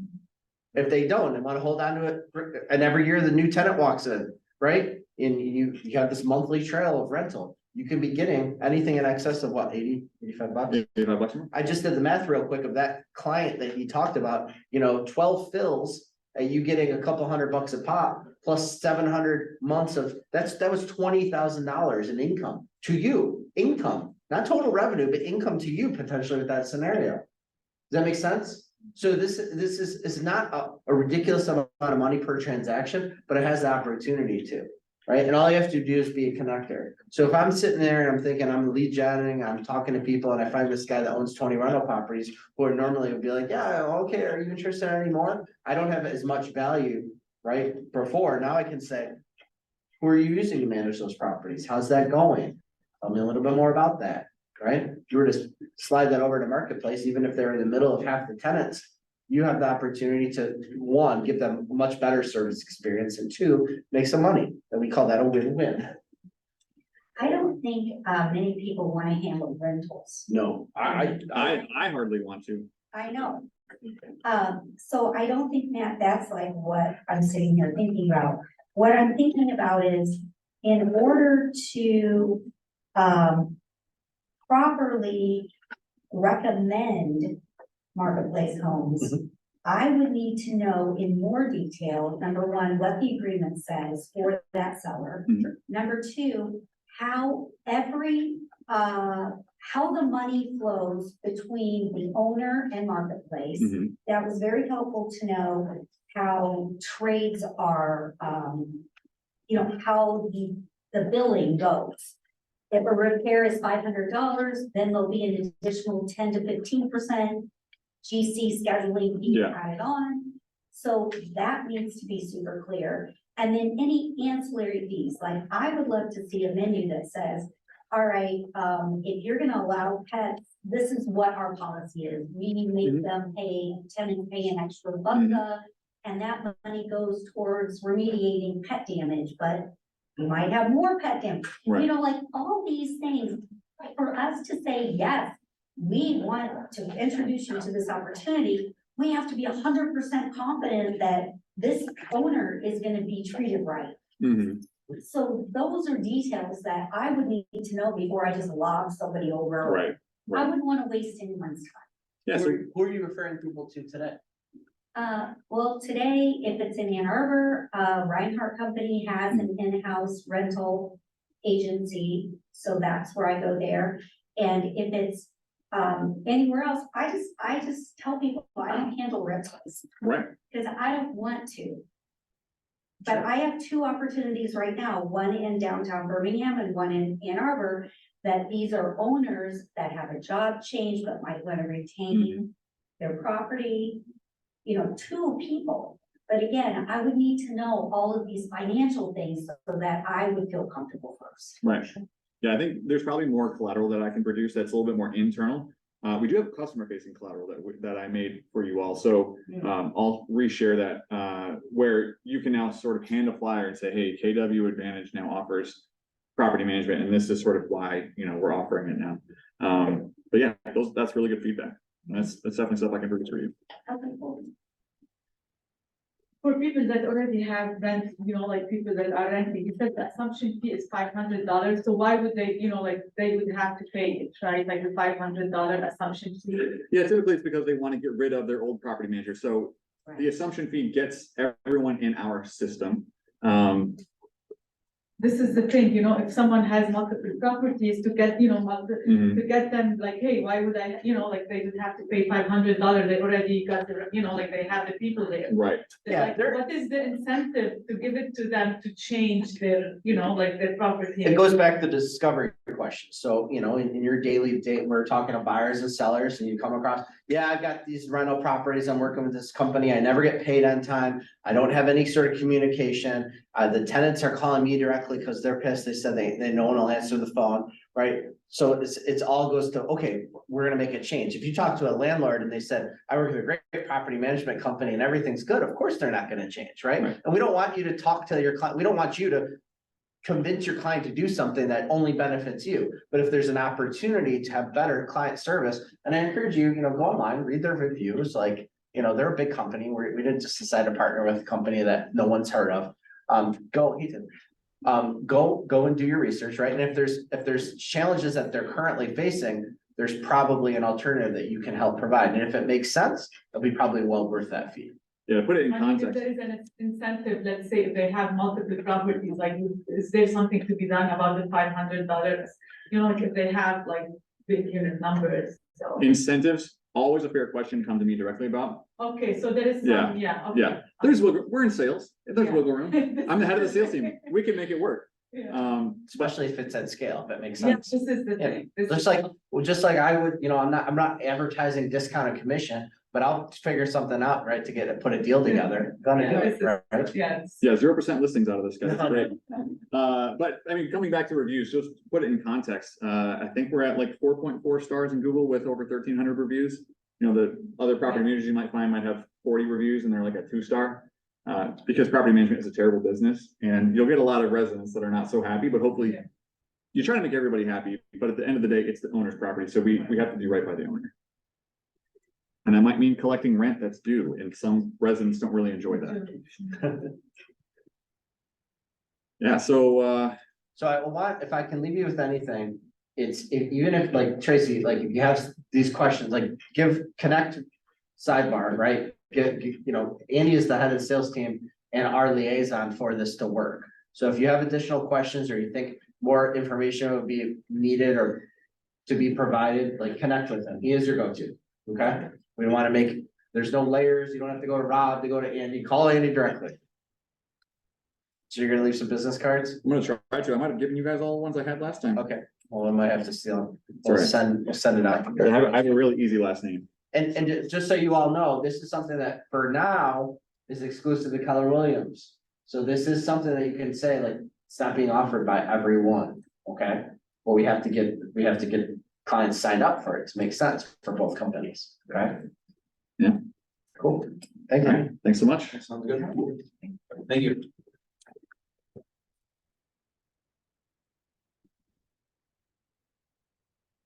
If they don't, they want to hold on to it, and every year the new tenant walks in, right? And you have this monthly trail of rental. You can be getting anything in excess of what, 80, 85 bucks? 85 bucks. I just did the math real quick of that client that he talked about, 12 fills, you getting a couple $100 a pop, plus 700 months of, that was $20,000 in income to you, not total revenue, but income to you potentially with that scenario. Does that make sense? So this is not a ridiculous amount of money per transaction, but it has the opportunity to, right? And all you have to do is be a connector. So if I'm sitting there and I'm thinking I'm lead generating, I'm talking to people and I find this guy that owns 20 rental properties who normally would be like, yeah, okay, are you interested anymore? I don't have as much value, right? Before, now I can say, who are you using to manage those properties? How's that going? Tell me a little bit more about that, right? If you were to slide that over to Marketplace, even if they're in the middle of half the tenants, you have the opportunity to, 1, give them a much better service experience, and 2, make some money. And we call that a win-win. I don't think many people want to handle rentals. No, I hardly want to. I know. So I don't think, Matt, that's like what I'm sitting here thinking about. What I'm thinking about is, in order to properly recommend Marketplace homes, I would need to know in more detail, number 1, what the agreement says for that seller. Number 2, how every how the money flows between the owner and marketplace. Mhm. That was very helpful to know how trades are, how the billing goes. If a repair is $500, then there'll be an additional 10 to 15% GC scheduling being Yeah. added on. So that needs to be super clear. And then any ancillary fees, like I would love to see a menu that says, all right, if you're gonna allow pets, this is what our policy is. We make Mhm. them tenants pay an extra bunga, and that money goes towards remediating pet damage, but you might have more pet damage. Right. You know, like all these things, for us to say, yes, we want to introduce you to this opportunity, we have to be 100% confident that this owner is gonna be treated right. Mhm. So those are details that I would need to know before I just lob somebody over. Right, I right. wouldn't wanna waste anyone's time. Yeah, so, Who are you referring people to today? Well, today, if it's in Ann Arbor, Reinhardt Company has an in-house rental agency, so that's where I go there. And if it's, anywhere else, I just tell people I don't handle rentals, right, because I don't want to. But I have two opportunities right now, one in downtown Birmingham and one in Ann Arbor, that these are owners that have a job change but might want to retain their property, two people. But again, I would need to know all of these financial things so that I would feel comfortable first. right. Yeah, I think there's probably more collateral that I can produce that's a little bit more internal. We do have customer facing collateral that I made for you all, so I'll reshare that where you can now sort of hand a flyer and say, hey, KW Advantage now offers property management, and this is sort of why we're offering it now. But yeah, that's really good feedback. That's definitely stuff I can produce for you. Okay, cool. For people that already have rent, like people that are renting, you said the assumption fee is $500, so why would they, they would have to pay it, right? Like the $500 assumption fee? Yeah, typically it's because they want to get rid of their old property manager, so the assumption fee gets everyone in our system. This is the thing, if someone has multiple properties to get, to get them like, hey, why would I, they would have to pay $500, they already got the, they have the people there. Right. Yeah, Like, what is the incentive to give it to them to change their, their property? It goes back to the discovery question. So, in your daily date, we're talking to buyers and sellers and you come across, yeah, I've got these rental properties. I'm working with this company. I never get paid on time. I don't have any sort of communication. The tenants are calling me directly because they're pissed. They said they no one will answer the phone, right? So it's all goes to, okay, we're gonna make a change. If you talk to a landlord and they said, I work with a great property management company and everything's good, of course, they're not gonna change, right? And we don't want you to talk to your client. We don't want you to convince your client to do something that only benefits you. But if there's an opportunity to have better client service, and I encourage you, go online, read their reviews, they're a big company. We didn't just decide to partner with a company that no one's heard of. Go and do your research, right? And if there's challenges that they're currently facing, there's probably an alternative that you can help provide. And if it makes sense, it'll be probably well worth that fee. Yeah, put it in I mean, if context. there is an incentive, let's say if they have multiple properties, like, is there something to be done about the $500? Like if they have like big unit numbers, so. Incentives, always a fair question, come to me directly about. Okay, so there is Yeah, some, yeah. Okay. Yeah, we're in sales, there's wiggle room. I'm the head of the sales team, we can make it work. Yeah. Especially if it's at scale, if it makes Yeah, sense. this is the thing. This Just is- like I would, I'm not advertising discounted commission, but I'll figure something out, right, to put a deal together. Gonna do it, right? Yes. Yeah, 0% listings out of this guy, that's great. But I mean, coming back to reviews, just put it in context, I think we're at like 4.4 stars in Google with over 1,300 reviews. The other property managers you might find might have 40 reviews and they're like a 2-star. Because property management is a terrible business and you'll get a lot of residents that are not so happy, but hopefully you're trying to make everybody happy, but at the end of the day, it's the owner's property. So we have to do right by the owner. And that might mean collecting rent that's due, and some residents don't really enjoy that. Yeah, so I want, if I can leave you with anything, even if like Tracy, like if you have these questions, like connect sidebar, right? Andy is the head of the sales team and our liaison for this to work. So if you have additional questions or you think more information would be needed or to be provided, like connect with him. He is your go-to, okay? We want to make, there's no layers. You don't have to go to Rob, to go to Andy, call Andy directly. So you're gonna leave some business cards? I'm gonna try to. I might have given you guys all the ones I had last time. Okay, well, I might have to steal them. Sorry. We'll send it out. I have a really easy last name. And just so you all know, this is something that for now is exclusive to Keller Williams. So this is something that you can say like, it's not being offered by everyone, okay? But we have to get clients signed up for it to make sense for both companies, okay? Yeah. Cool, thank All you. right, thanks so much. Sounds good. Thank you.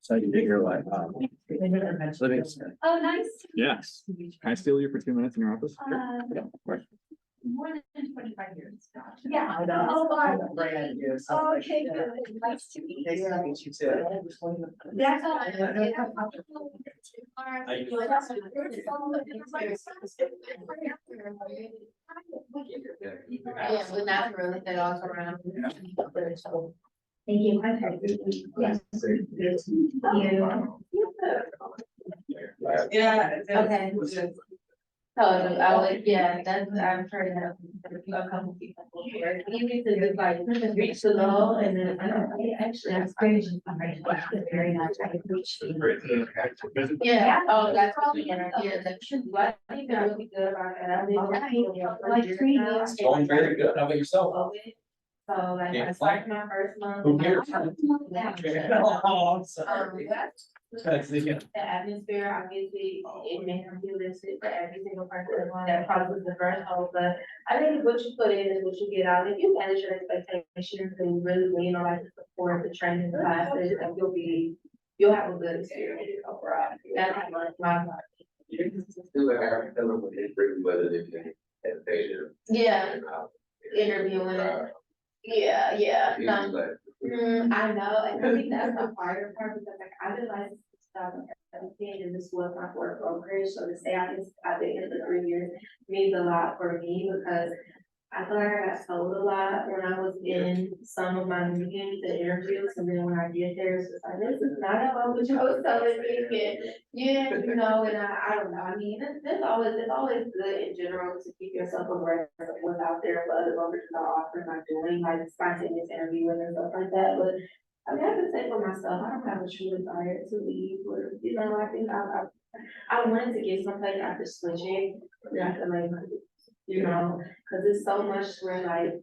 So you did your life. Living. Oh, nice. Yes. Can I steal you for 2 minutes in your office? Yeah, of course. More than 25 years. Yeah. I know. Oh, wow. Oh, Okay, good. Nice to meet you. Nice to meet you too. That's all. Yeah, but not really, they also around. Thank you. Yes. Yeah. Okay. So I would, yeah, that's, I'm trying to have a couple people here. You need to just like reach the goal and then, actually, I'm very nice. I appreciate it. Yeah, oh, that's probably, yeah, that should, I think that would be good about that. I mean, like 3 years. Going very good. How about yourself? So like I started my first month. Who cares? Oh, I'm Um, sorry. That's the atmosphere, obviously, it may not be listed for every single person that crosses the threshold, but I think what you put in is what you get out. If you manage your expectations and really lean on like the support, the training classes, and you'll have a good experience overall. That's my. Yeah, interviewing. Yeah, no. I know, and I think that's the harder part, because like I've been licensed since 2017, and this was my fourth brokerage, so to say I've been in for 3 years means a lot for me, because I feel like I got told a lot when I was in some of my meetings and interviews, and then when I get there, it's just like, this is not at all what you was telling me, and yeah, you know, and I don't know, I mean, it's always good in general to keep yourself aware of what's out there, what other brokerages are offering, like doing, like spontaneous interviewing and stuff like that, but I mean, I can say for myself, I don't have a true desire to leave, or, you know, I think I wanted to get someplace after switching, not to like, you know, cause it's so much where like,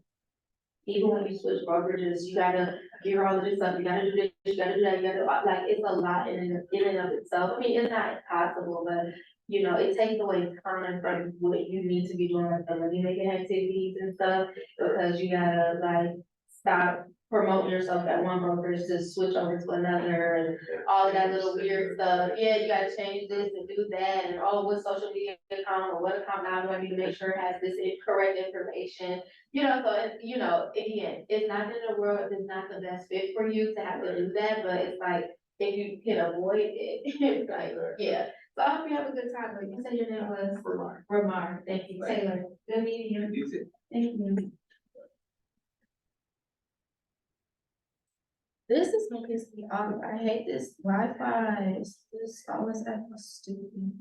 even when you switch brokerages, you gotta gear all of this stuff, you gotta do this, you gotta do that, you gotta, like, it's a lot in and of itself. I mean, it's not impossible, but, you know, it takes away time from what you need to be doing, like the money making activities and stuff, because you gotta like stop promoting yourself at one brokerage to switch over to another and all of that little weird stuff. Yeah, you gotta change this and do that, and oh, what social media account or what account now do I need to make sure it has this correct information? You know, so, you know, again, it's not in the world, it's not the best fit for you to have to do that, but it's like, if you can avoid it, it's like, yeah. So I hope you have a good time, but you said your name was? Ramar, thank you, Taylor, good meeting you. Thank you. This is making me off, I hate this Wi-Fi, this always acting stupid.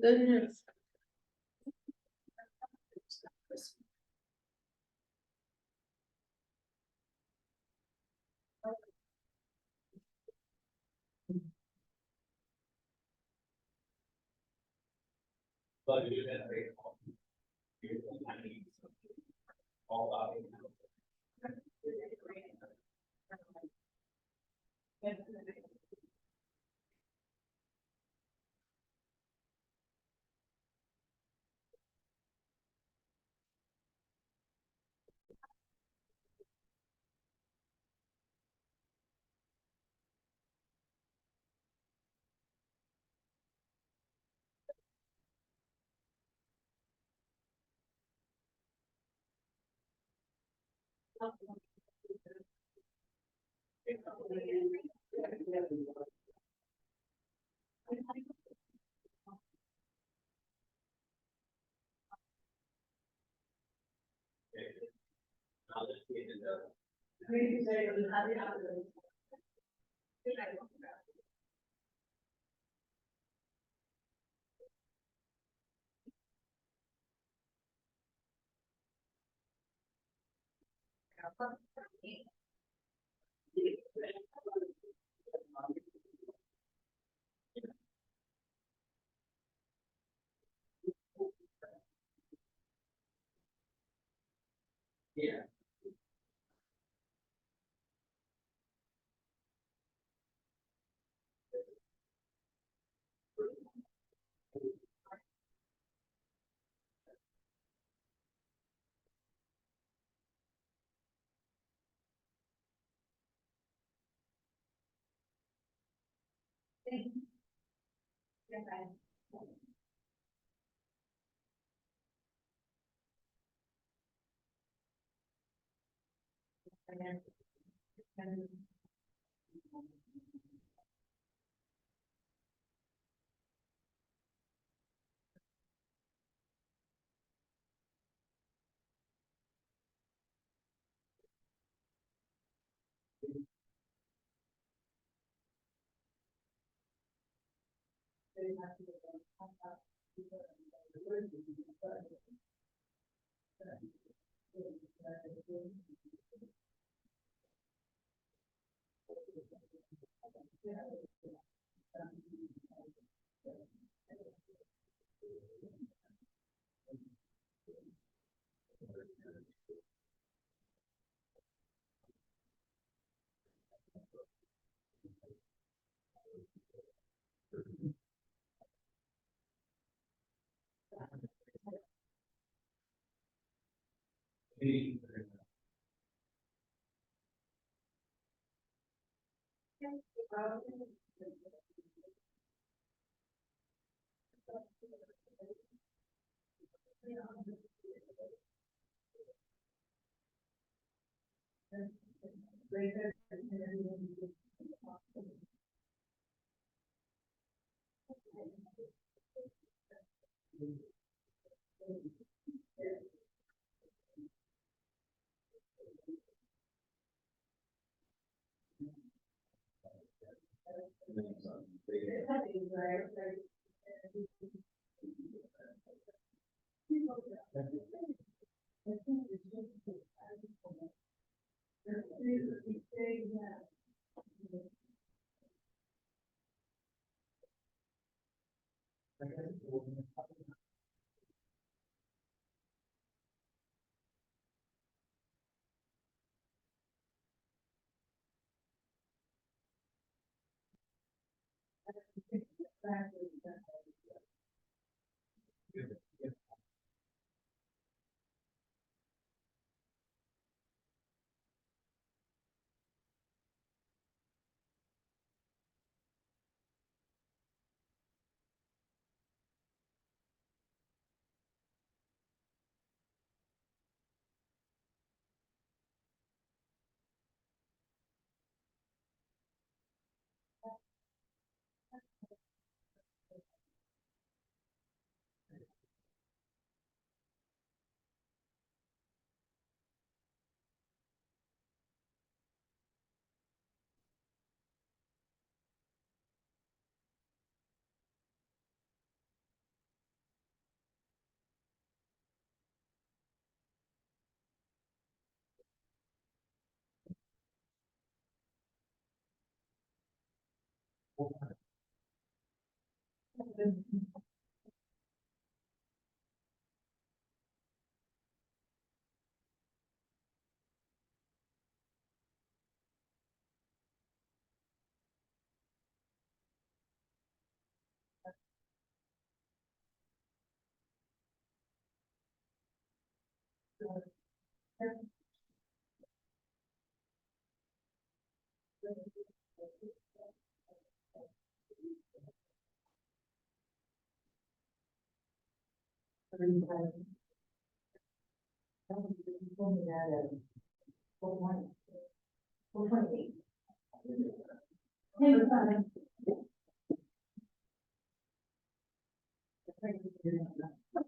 Goodness.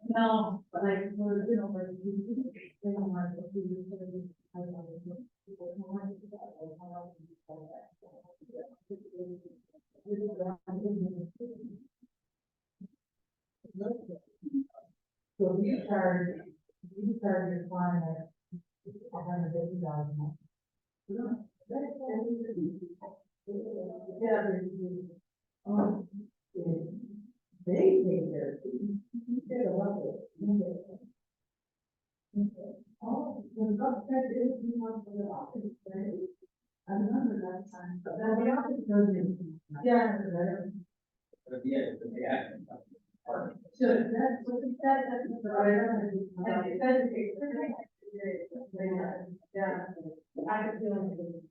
No, but like, you know, so you charge your client $150. They pay their fee. They love it. Oh, the government is one for the office, right? I remember that time, but then the office doesn't. Yeah. So that's what it said, that's what it said. Yeah, I could feel it.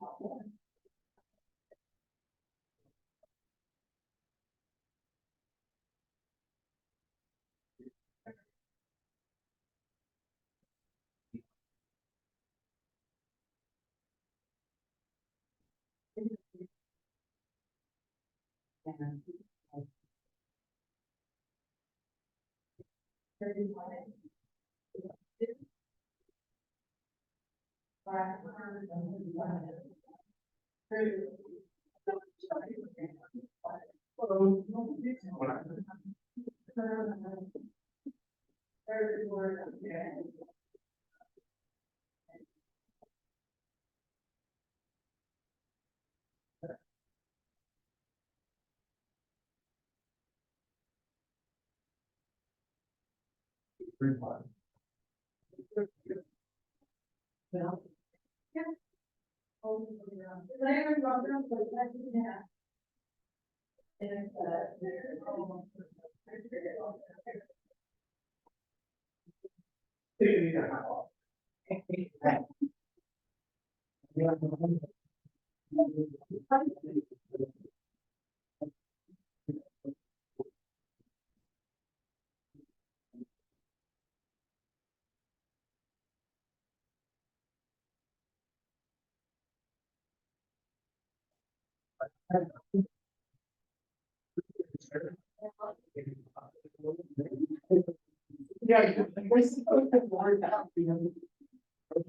Yeah, we're supposed to work out.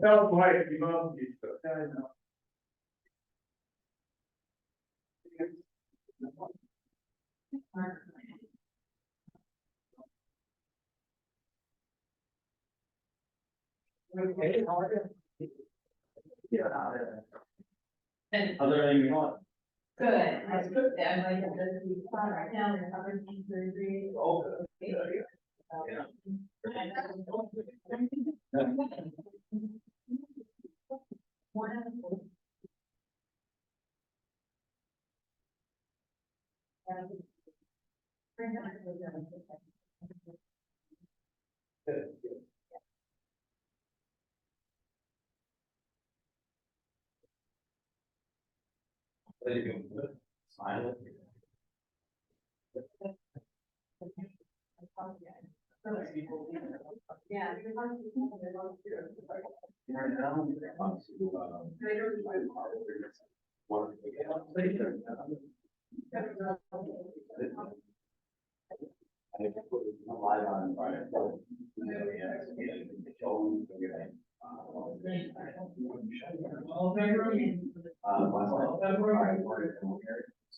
Tell Mike, you know, I know. And How's everything going? good, that's good, I'm like, this is fun right now, they're covering surgery. Yeah.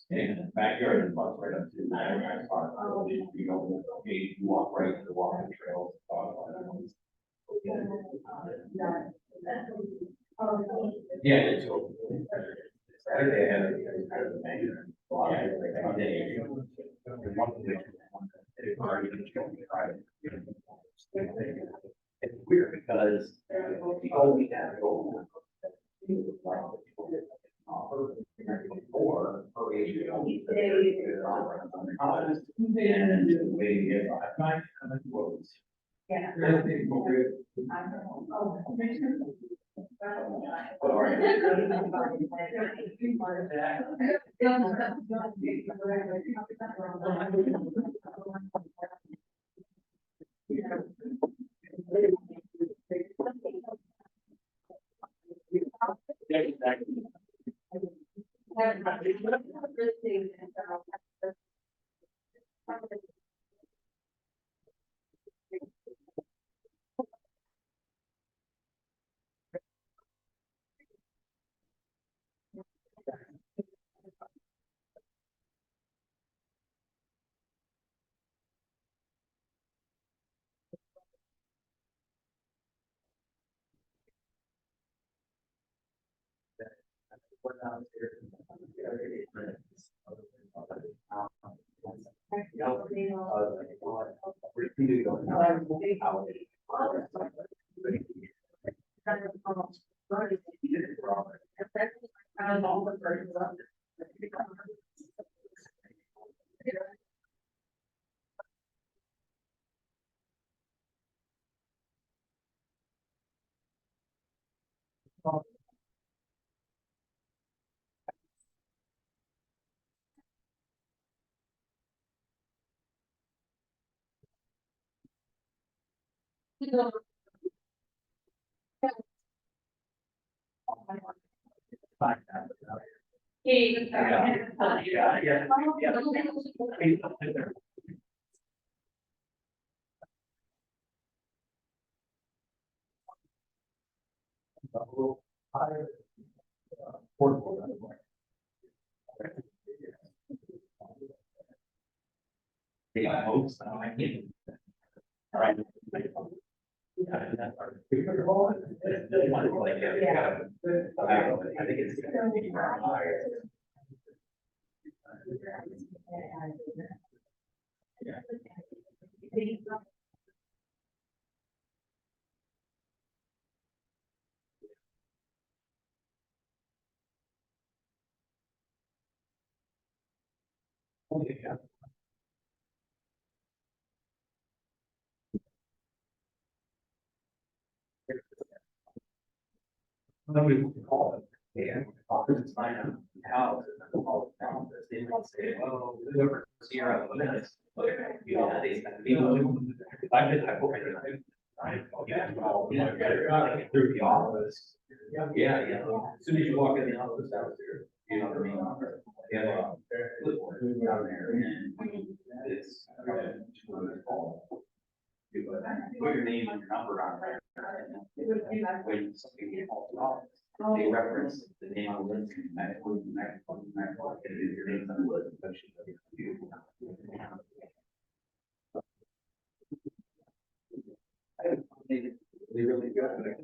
And backyard is lots right up to the park. You know, you walk right to the walking trail. Yeah, it's open. Saturday, I had a banner. It's weird because you only have to go. Or age. Yeah. I think it's. Nobody will call it. Yeah, it's fine. House. They might say, well, whoever's here on the minutes. Yeah, they. I did, I hope I did. Yeah, through the office. Yeah. As soon as you walk in the office downstairs, you know what I mean? Yeah. Down there and it's. You put your name and your number on there. When something gets called, they reference the name on the list. Next one, and it is your name on the list. really good.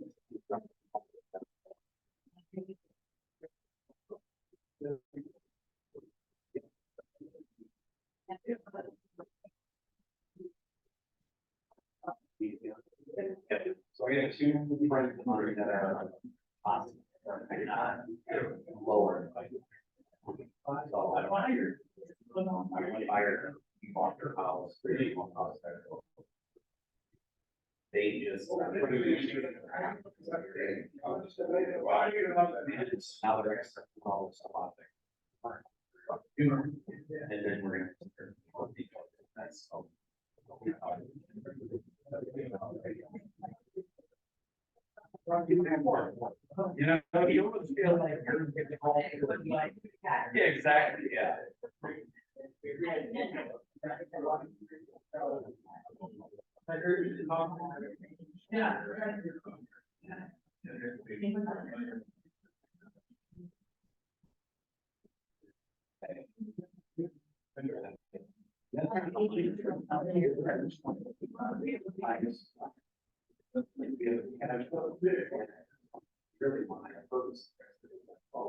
So I got two friends that are awesome. Lower. So I hired. I hired. Bought their house. Really want house there. They just. Now they're gonna start all this stuff out there. And then we're gonna. That's. You know, you almost feel like you're getting all like, yeah, exactly, yeah. Really my purpose.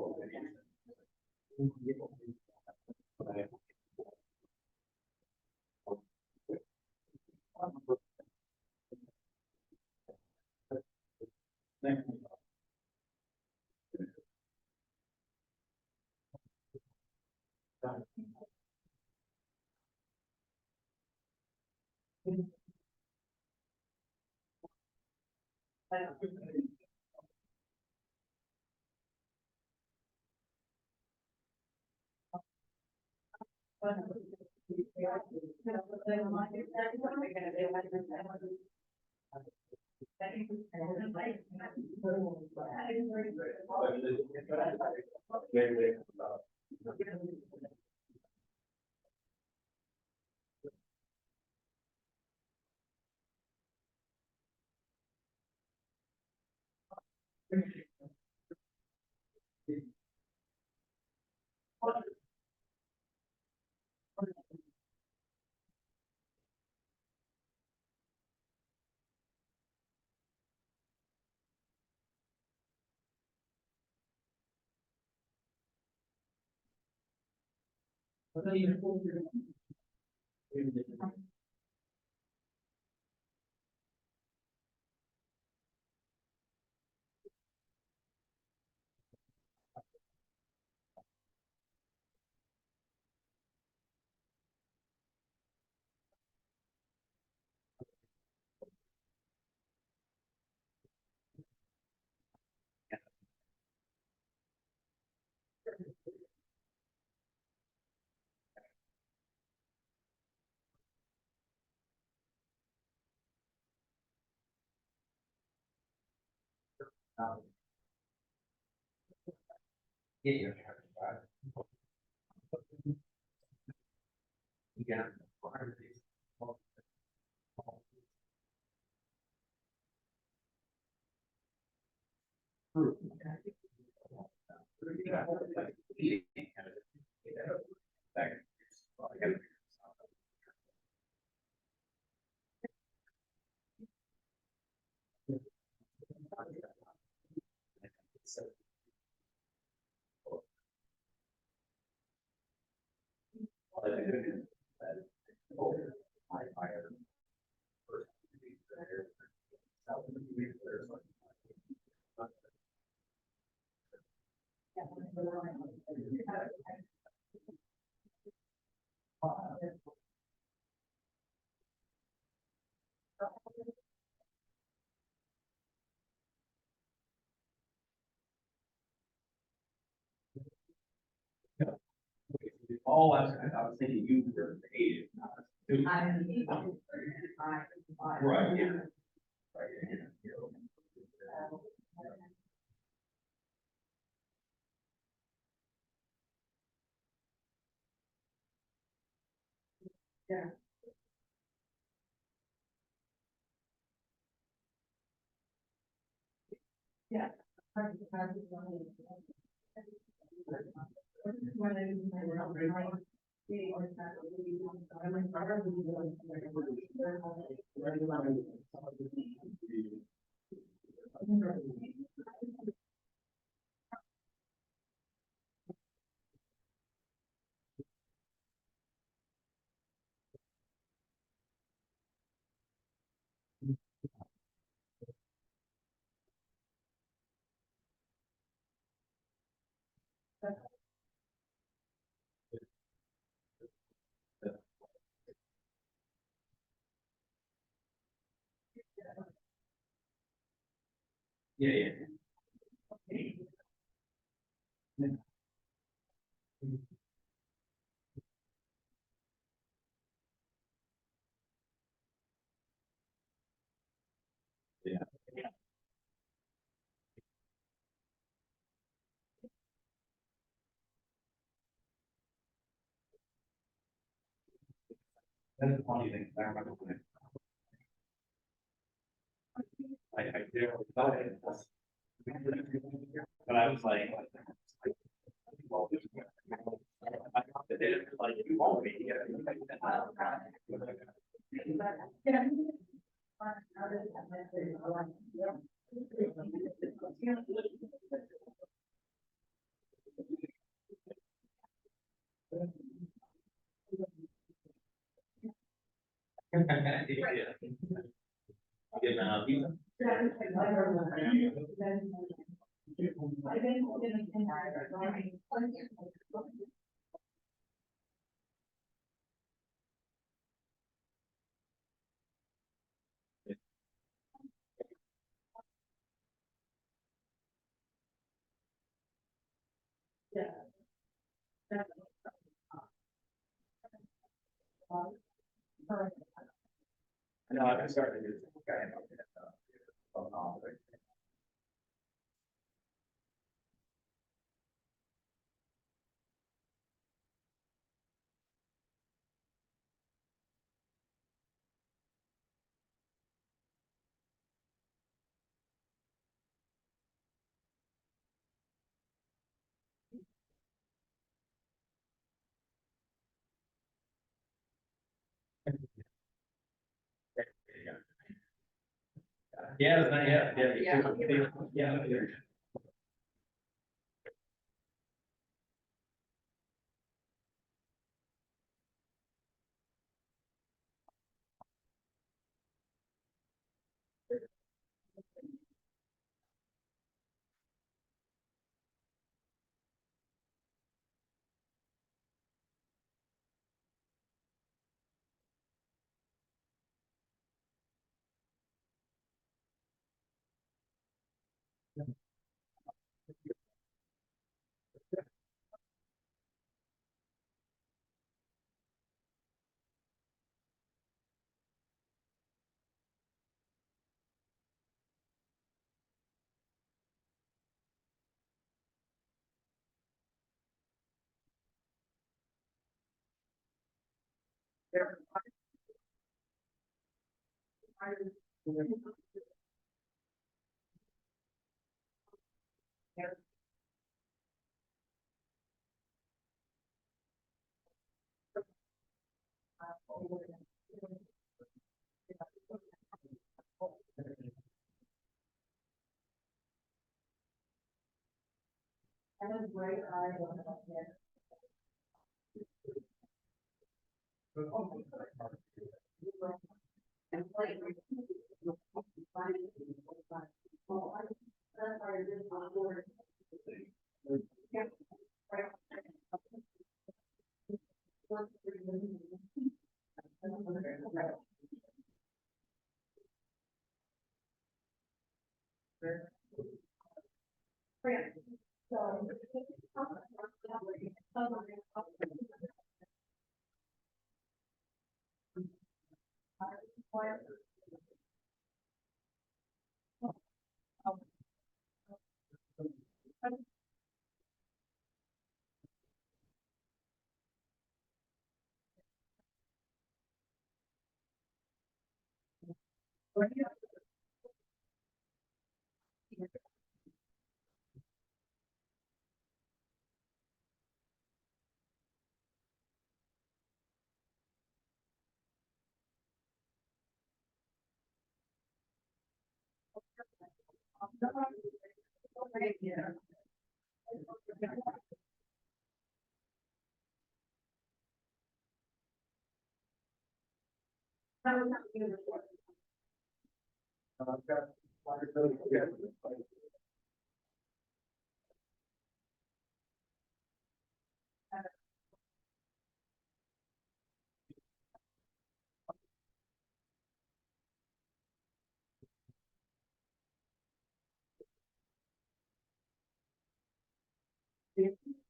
Yeah. Yeah. Oh, I was thinking you were the age. Right, yeah. Yeah. That's the funny thing, I remember when I did, thought it was. But I was like. Well, I thought that it was like, you won't be. No, I started to do this guy. Yeah, it's not yet, yeah.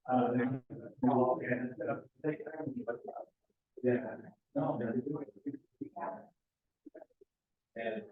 Yeah. No. And.